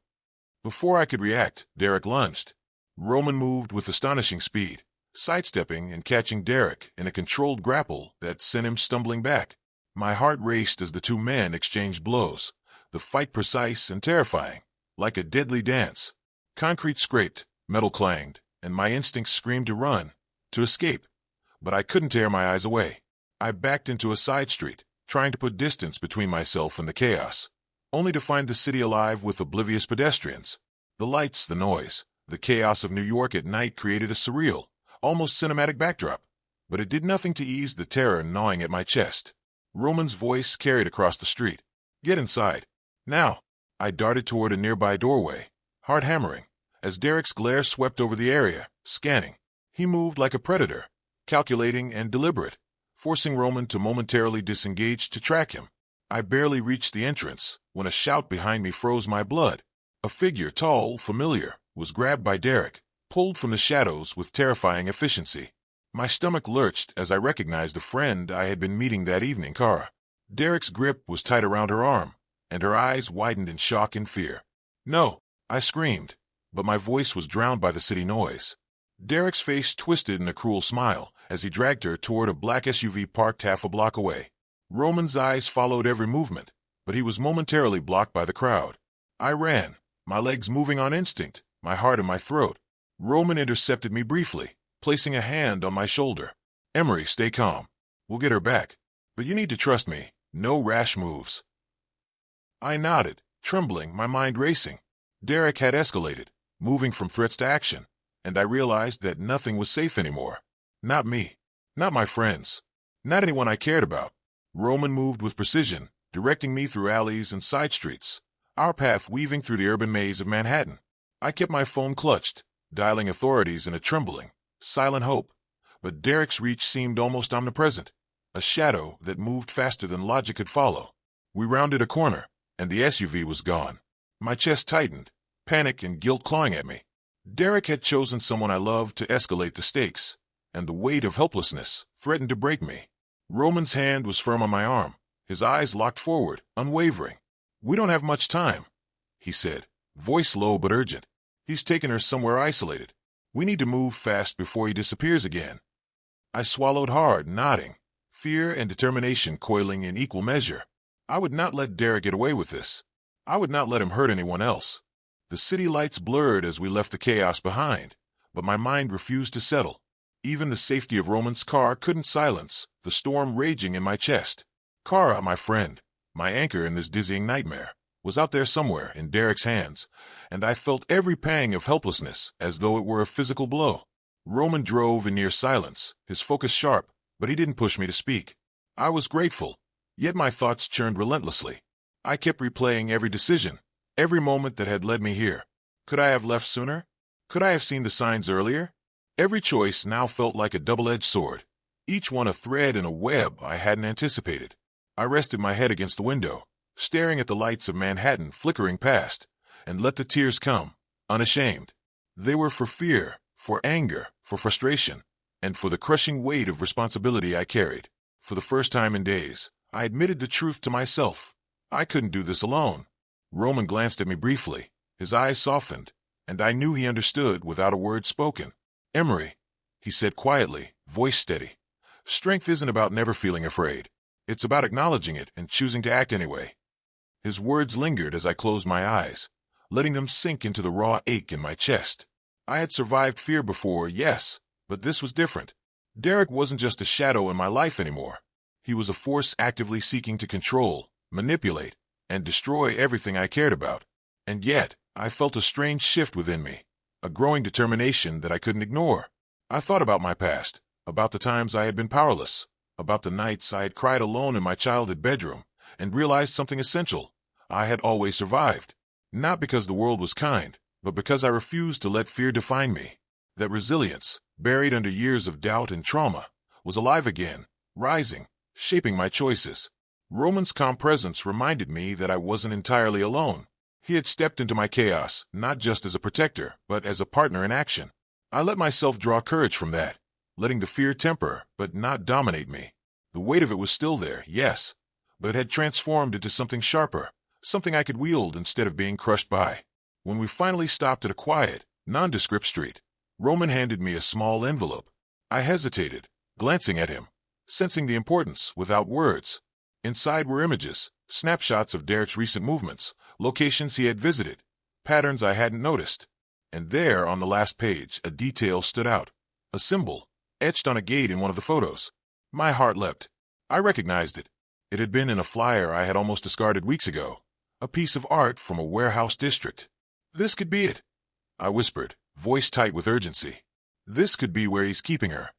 Speaker 1: Before I could react, Derek lunged. Roman moved with astonishing speed, sidestepping and catching Derek in a controlled grapple that sent him stumbling back. My heart raced as the two men exchanged blows, the fight precise and terrifying, like a deadly dance. Concrete scraped, metal clanged, and my instincts screamed to run, to escape. But I couldn't tear my eyes away. I backed into a side street, trying to put distance between myself and the chaos, only to find the city alive with oblivious pedestrians. The lights, the noise, the chaos of New York at night created a surreal, almost cinematic backdrop, but it did nothing to ease the terror gnawing at my chest. Roman's voice carried across the street. "Get inside. Now." I darted toward a nearby doorway, heart hammering, as Derek's glare swept over the area, scanning. He moved like a predator, calculating and deliberate, forcing Roman to momentarily disengage to track him. I barely reached the entrance when a shout behind me froze my blood. A figure, tall, familiar, was grabbed by Derek, pulled from the shadows with terrifying efficiency. My stomach lurched as I recognized the friend I had been meeting that evening, Kara. Derek's grip was tight around her arm, and her eyes widened in shock and fear. "No," I screamed, but my voice was drowned by the city noise. Derek's face twisted in a cruel smile as he dragged her toward a black SUV parked half a block away. Roman's eyes followed every movement, but he was momentarily blocked by the crowd. I ran, my legs moving on instinct, my heart in my throat. Roman intercepted me briefly, placing a hand on my shoulder. "Emery, stay calm. We'll get her back. But you need to trust me. No rash moves." I nodded, trembling, my mind racing. Derek had escalated, moving from threats to action, and I realized that nothing was safe anymore. Not me. Not my friends. Not anyone I cared about. Roman moved with precision, directing me through alleys and side streets, our path weaving through the urban maze of Manhattan. I kept my phone clutched, dialing authorities in a trembling, silent hope. But Derek's reach seemed almost omnipresent, a shadow that moved faster than logic could follow. We rounded a corner, and the SUV was gone. My chest tightened, panic and guilt clawing at me. Derek had chosen someone I loved to escalate the stakes, and the weight of helplessness threatened to break me. Roman's hand was firm on my arm, his eyes locked forward, unwavering. "We don't have much time," he said, voice low but urgent. "He's taken her somewhere isolated. We need to move fast before he disappears again." I swallowed hard, nodding, fear and determination coiling in equal measure. I would not let Derek get away with this. I would not let him hurt anyone else. The city lights blurred as we left the chaos behind, but my mind refused to settle. Even the safety of Roman's car couldn't silence the storm raging in my chest. Kara, my friend, my anchor in this dizzying nightmare, was out there somewhere in Derek's hands, and I felt every pang of helplessness as though it were a physical blow. Roman drove in near silence, his focus sharp, but he didn't push me to speak. I was grateful, yet my thoughts churned relentlessly. I kept replaying every decision, every moment that had led me here. Could I have left sooner? Could I have seen the signs earlier? Every choice now felt like a double-edged sword, each one a thread in a web I hadn't anticipated. I rested my head against the window, staring at the lights of Manhattan flickering past, and let the tears come, unashamed. They were for fear, for anger, for frustration, and for the crushing weight of responsibility I carried. For the first time in days, I admitted the truth to myself. I couldn't do this alone. Roman glanced at me briefly, his eyes softened, and I knew he understood without a word spoken. "Emery," he said quietly, voice steady, "strength isn't about never feeling afraid. It's about acknowledging it and choosing to act anyway." His words lingered as I closed my eyes, letting them sink into the raw ache in my chest. I had survived fear before, yes, but this was different. Derek wasn't just a shadow in my life anymore. He was a force actively seeking to control, manipulate, and destroy everything I cared about. And yet, I felt a strange shift within me, a growing determination that I couldn't ignore. I thought about my past, about the times I had been powerless, about the nights I had cried alone in my childhood bedroom, and realized something essential. I had always survived, not because the world was kind, but because I refused to let fear define me. That resilience, buried under years of doubt and trauma, was alive again, rising, shaping my choices. Roman's calm presence reminded me that I wasn't entirely alone. He had stepped into my chaos, not just as a protector, but as a partner in action. I let myself draw courage from that, letting the fear temper, but not dominate me. The weight of it was still there, yes, but it had transformed into something sharper, something I could wield instead of being crushed by. When we finally stopped at a quiet, nondescript street, Roman handed me a small envelope. I hesitated, glancing at him, sensing the importance without words. Inside were images, snapshots of Derek's recent movements, locations he had visited, patterns I hadn't noticed. And there, on the last page, a detail stood out. A symbol, etched on a gate in one of the photos. My heart leapt. I recognized it. It had been in a flyer I had almost discarded weeks ago. A piece of art from a warehouse district. "This could be it," I whispered, voice tight with urgency. "This could be where he's keeping her."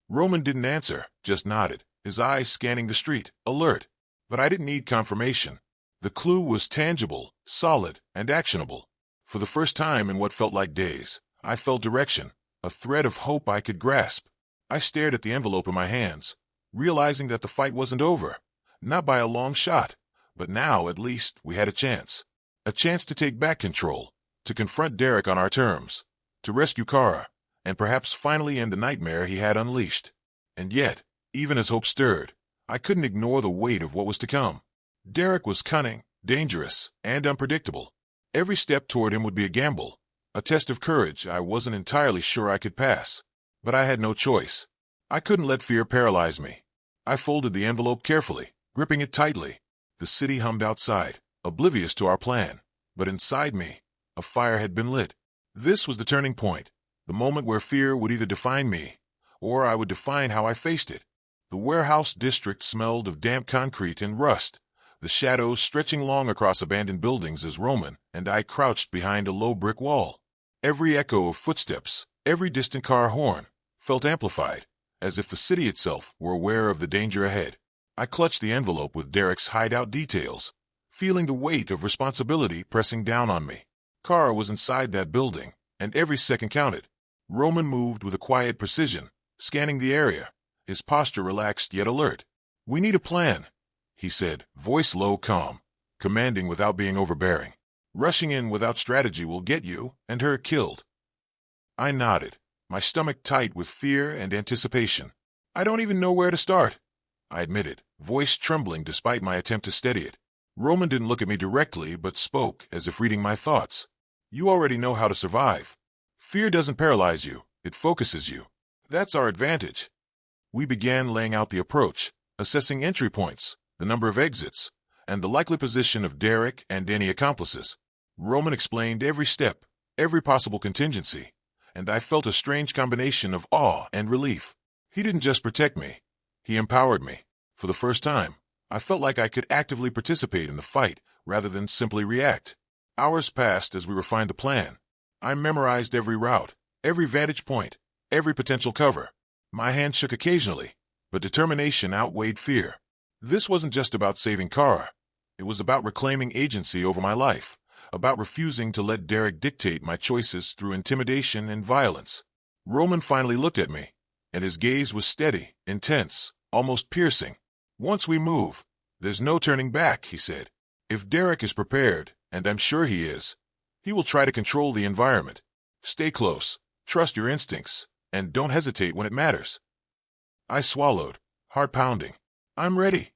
Speaker 1: Roman didn't answer, just nodded, his eyes scanning the street, alert. But I didn't need confirmation. The clue was tangible, solid, and actionable. For the first time in what felt like days, I felt direction, a thread of hope I could grasp. I stared at the envelope in my hands, realizing that the fight wasn't over, not by a long shot, but now, at least, we had a chance. A chance to take back control, to confront Derek on our terms, to rescue Kara, and perhaps finally end the nightmare he had unleashed. And yet, even as hope stirred, I couldn't ignore the weight of what was to come. Derek was cunning, dangerous, and unpredictable. Every step toward him would be a gamble, a test of courage I wasn't entirely sure I could pass. But I had no choice. I couldn't let fear paralyze me. I folded the envelope carefully, gripping it tightly. The city hummed outside, oblivious to our plan. But inside me, a fire had been lit. This was the turning point, the moment where fear would either define me, or I would define how I faced it. The warehouse district smelled of damp concrete and rust, the shadows stretching long across abandoned buildings as Roman and I crouched behind a low brick wall. Every echo of footsteps, every distant car horn, felt amplified, as if the city itself were aware of the danger ahead. I clutched the envelope with Derek's hideout details, feeling the weight of responsibility pressing down on me. Kara was inside that building, and every second counted. Roman moved with a quiet precision, scanning the area, his posture relaxed yet alert. "We need a plan," he said, voice low, calm, commanding without being overbearing. "Rushing in without strategy will get you and her killed." I nodded, my stomach tight with fear and anticipation. "I don't even know where to start," I admitted, voice trembling despite my attempt to steady it. Roman didn't look at me directly but spoke as if reading my thoughts. "You already know how to survive. Fear doesn't paralyze you, it focuses you. That's our advantage." We began laying out the approach, assessing entry points, the number of exits, and the likely position of Derek and any accomplices. Roman explained every step, every possible contingency, and I felt a strange combination of awe and relief. He didn't just protect me, he empowered me. For the first time, I felt like I could actively participate in the fight rather than simply react. Hours passed as we refined the plan. I memorized every route, every vantage point, every potential cover. My hand shook occasionally, but determination outweighed fear. This wasn't just about saving Kara. It was about reclaiming agency over my life, about refusing to let Derek dictate my choices through intimidation and violence. Roman finally looked at me, and his gaze was steady, intense, almost piercing. "Once we move, there's no turning back," he said. "If Derek is prepared, and I'm sure he is, he will try to control the environment. Stay close, trust your instincts, and don't hesitate when it matters." I swallowed, heart pounding. "I'm ready,"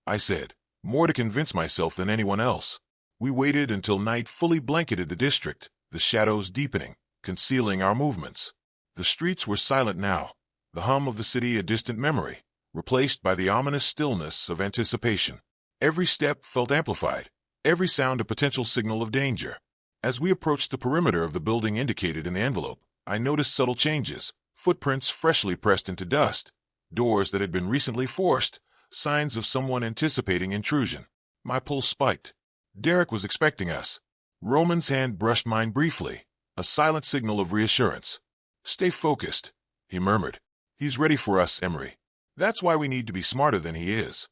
Speaker 1: I said, more to convince myself than anyone else. We waited until night fully blanketed the district, the shadows deepening, concealing our movements. The streets were silent now, the hum of the city a distant memory, replaced by the ominous stillness of anticipation. Every step felt amplified, every sound a potential signal of danger. As we approached the perimeter of the building indicated in the envelope, I noticed subtle changes, footprints freshly pressed into dust, doors that had been recently forced, signs of someone anticipating intrusion. My pulse spiked. Derek was expecting us. Roman's hand brushed mine briefly, a silent signal of reassurance. "Stay focused," he murmured. "He's ready for us, Emery. That's why we need to be smarter than he is."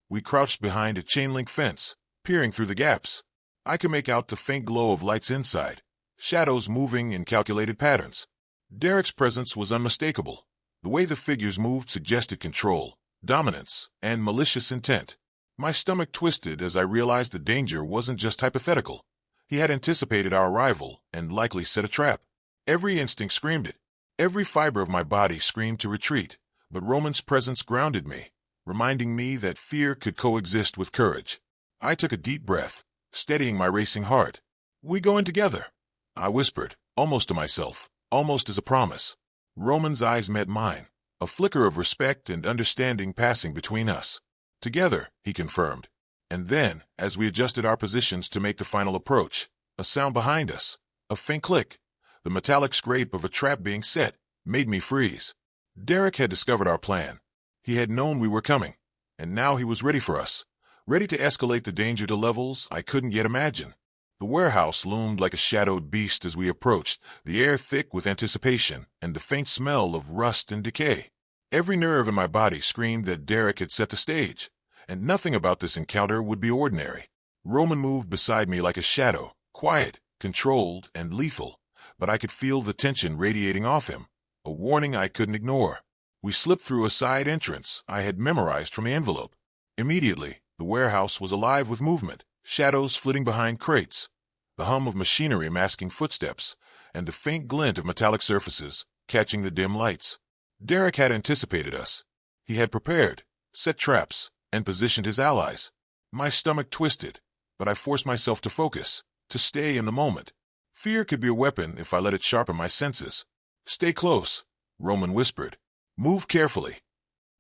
Speaker 1: We crouched behind a chain-link fence, peering through the gaps. I could make out the faint glow of lights inside, shadows moving in calculated patterns. Derek's presence was unmistakable. The way the figures moved suggested control, dominance, and malicious intent. My stomach twisted as I realized the danger wasn't just hypothetical. He had anticipated our arrival and likely set a trap. Every instinct screamed it. Every fiber of my body screamed to retreat, but Roman's presence grounded me, reminding me that fear could coexist with courage. I took a deep breath, steadying my racing heart. "We go in together," I whispered, almost to myself, almost as a promise. Roman's eyes met mine, a flicker of respect and understanding passing between us. "Together," he confirmed. And then, as we adjusted our positions to make the final approach, a sound behind us, a faint click, the metallic scrape of a trap being set, made me freeze. Derek had discovered our plan. He had known we were coming, and now he was ready for us, ready to escalate the danger to levels I couldn't yet imagine. The warehouse loomed like a shadowed beast as we approached, the air thick with anticipation and the faint smell of rust and decay. Every nerve in my body screamed that Derek had set the stage, and nothing about this encounter would be ordinary. Roman moved beside me like a shadow, quiet, controlled, and lethal, but I could feel the tension radiating off him, a warning I couldn't ignore. We slipped through a side entrance I had memorized from the envelope. Immediately, the warehouse was alive with movement, shadows flitting behind crates, the hum of machinery masking footsteps, and the faint glint of metallic surfaces catching the dim lights. Derek had anticipated us. He had prepared, set traps, and positioned his allies. My stomach twisted, but I forced myself to focus, to stay in the moment. Fear could be a weapon if I let it sharpen my senses. "Stay close," Roman whispered. "Move carefully."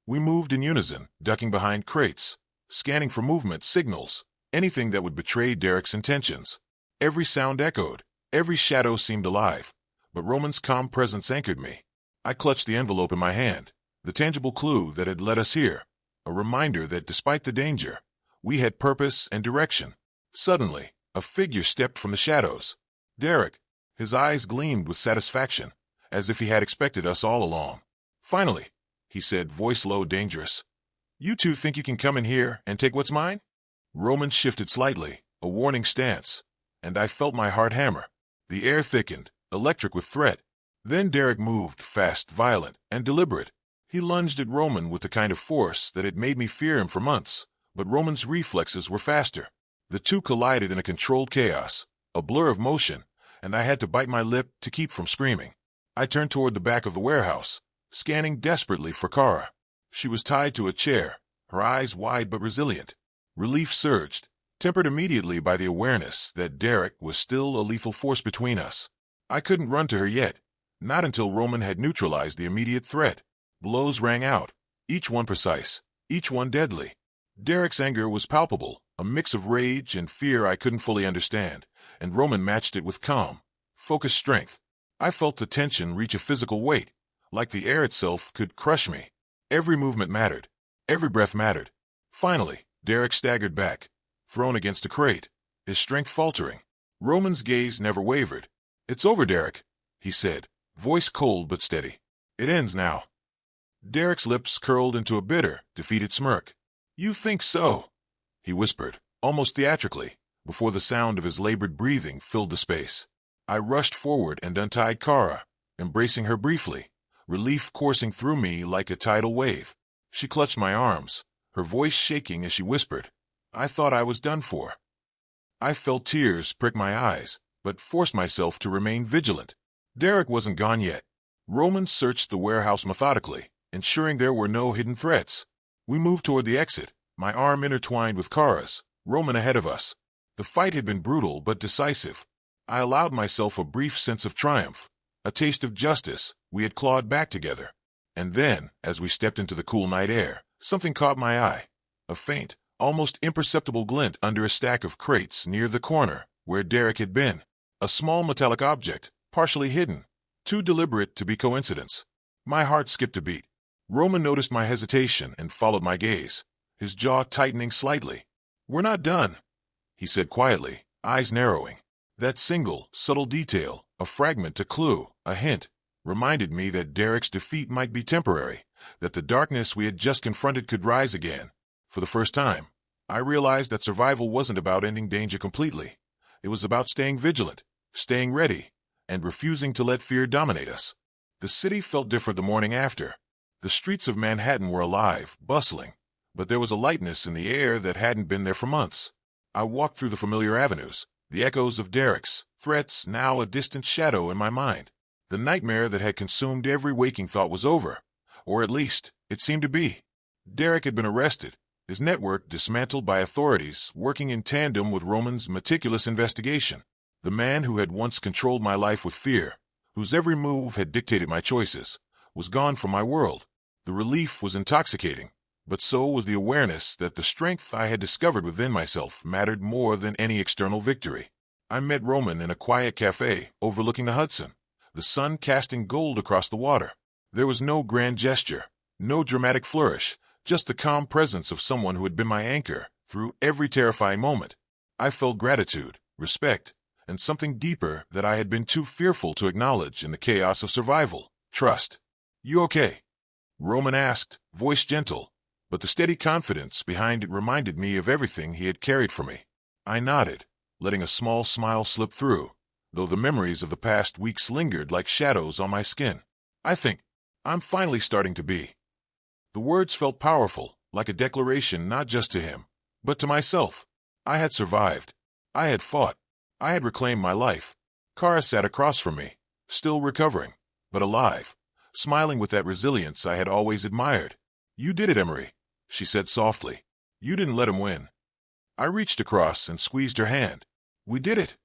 Speaker 1: We moved in unison, ducking behind crates, scanning for movement signals, anything that would betray Derek's intentions. Every sound echoed, every shadow seemed alive, but Roman's calm presence anchored me. I clutched the envelope in my hand, the tangible clue that had led us here, a reminder that despite the danger, we had purpose and direction. Suddenly, a figure stepped from the shadows. Derek. His eyes gleamed with satisfaction, as if he had expected us all along. "Finally," he said, voice low, dangerous. "You two think you can come in here and take what's mine?" Roman shifted slightly, a warning stance, and I felt my heart hammer. The air thickened, electric with threat. Then Derek moved, fast, violent, and deliberate. He lunged at Roman with the kind of force that had made me fear him for months, but Roman's reflexes were faster. The two collided in a controlled chaos, a blur of motion, and I had to bite my lip to keep from screaming. I turned toward the back of the warehouse, scanning desperately for Kara. She was tied to a chair, her eyes wide but resilient. Relief surged, tempered immediately by the awareness that Derek was still a lethal force between us. I couldn't run to her yet, not until Roman had neutralized the immediate threat. Blows rang out, each one precise, each one deadly. Derek's anger was palpable, a mix of rage and fear I couldn't fully understand, and Roman matched it with calm, focused strength. I felt the tension reach a physical weight, like the air itself could crush me. Every movement mattered. Every breath mattered. Finally, Derek staggered back, thrown against a crate, his strength faltering. Roman's gaze never wavered. "It's over, Derek," he said, voice cold but steady. "It ends now." Derek's lips curled into a bitter, defeated smirk. "You think so?" he whispered, almost theatrically, before the sound of his labored breathing filled the space. I rushed forward and untied Kara, embracing her briefly, relief coursing through me like a tidal wave. She clutched my arms, her voice shaking as she whispered, "I thought I was done for." I felt tears prick my eyes, but forced myself to remain vigilant. Derek wasn't gone yet. Roman searched the warehouse methodically, ensuring there were no hidden threats. We moved toward the exit, my arm intertwined with Kara's, Roman ahead of us. The fight had been brutal but decisive. I allowed myself a brief sense of triumph, a taste of justice. We had clawed back together. And then, as we stepped into the cool night air, something caught my eye. A faint, almost imperceptible glint under a stack of crates near the corner, where Derek had been. A small metallic object, partially hidden, too deliberate to be coincidence. My heart skipped a beat. Roman noticed my hesitation and followed my gaze, his jaw tightening slightly. "We're not done," he said quietly, eyes narrowing. That single, subtle detail, a fragment, a clue, a hint, reminded me that Derek's defeat might be temporary, that the darkness we had just confronted could rise again. For the first time, I realized that survival wasn't about ending danger completely. It was about staying vigilant, staying ready, and refusing to let fear dominate us. The city felt different the morning after. The streets of Manhattan were alive, bustling, but there was a lightness in the air that hadn't been there for months. I walked through the familiar avenues, the echoes of Derek's threats now a distant shadow in my mind. The nightmare that had consumed every waking thought was over, or at least, it seemed to be. Derek had been arrested, his network dismantled by authorities working in tandem with Roman's meticulous investigation. The man who had once controlled my life with fear, whose every move had dictated my choices, was gone from my world. The relief was intoxicating, but so was the awareness that the strength I had discovered within myself mattered more than any external victory. I met Roman in a quiet cafe overlooking the Hudson, the sun casting gold across the water. There was no grand gesture, no dramatic flourish, just the calm presence of someone who had been my anchor through every terrifying moment. I felt gratitude, respect, and something deeper that I had been too fearful to acknowledge in the chaos of survival: trust. "You okay?" Roman asked, voice gentle, but the steady confidence behind it reminded me of everything he had carried for me. I nodded, letting a small smile slip through, though the memories of the past weeks lingered like shadows on my skin. "I think I'm finally starting to be." The words felt powerful, like a declaration not just to him, but to myself. I had survived. I had fought. I had reclaimed my life. Kara sat across from me, still recovering, but alive, smiling with that resilience I had always admired. "You did it, Emery," she said softly. "You didn't let him win." I reached across and squeezed her hand. "We did it,"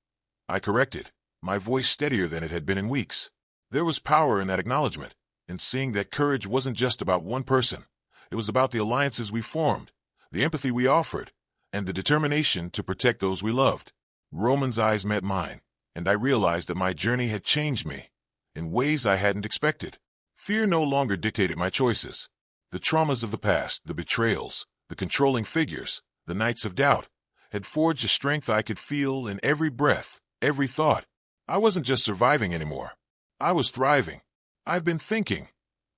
Speaker 1: I corrected, my voice steadier than it had been in weeks. There was power in that acknowledgement, in seeing that courage wasn't just about one person. It was about the alliances we formed, the empathy we offered, and the determination to protect those we loved. Roman's eyes met mine, and I realized that my journey had changed me in ways I hadn't expected. Fear no longer dictated my choices. The traumas of the past, the betrayals, the controlling figures, the nights of doubt, had forged a strength I could feel in every breath, every thought. I wasn't just surviving anymore. I was thriving. "I've been thinking,"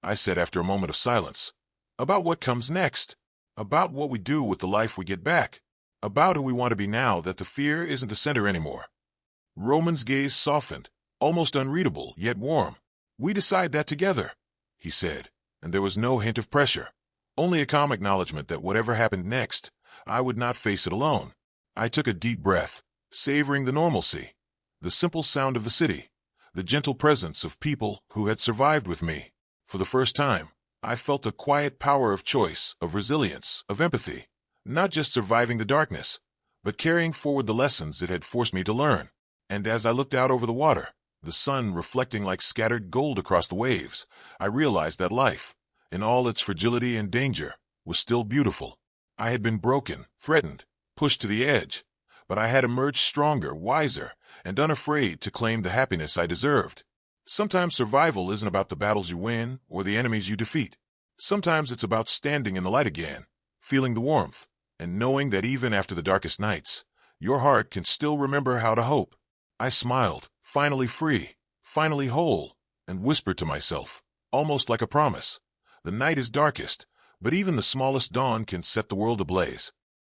Speaker 1: I said after a moment of silence, "about what comes next, about what we do with the life we get back, about who we want to be now that the fear isn't the center anymore." Roman's gaze softened, almost unreadable, yet warm. "We decide that together," he said, and there was no hint of pressure, only a calm acknowledgement that whatever happened next, I would not face it alone. I took a deep breath, savoring the normalcy, the simple sound of the city, the gentle presence of people who had survived with me. For the first time, I felt a quiet power of choice, of resilience, of empathy, not just surviving the darkness, but carrying forward the lessons it had forced me to learn. And as I looked out over the water, the sun reflecting like scattered gold across the waves, I realized that life, in all its fragility and danger, was still beautiful. I had been broken, threatened, pushed to the edge, but I had emerged stronger, wiser, and unafraid to claim the happiness I deserved. Sometimes survival isn't about the battles you win or the enemies you defeat. Sometimes it's about standing in the light again, feeling the warmth, and knowing that even after the darkest nights, your heart can still remember how to hope. I smiled, finally free, finally whole, and whispered to myself, almost like a promise, the night is darkest, but even the smallest dawn can set the world ablaze.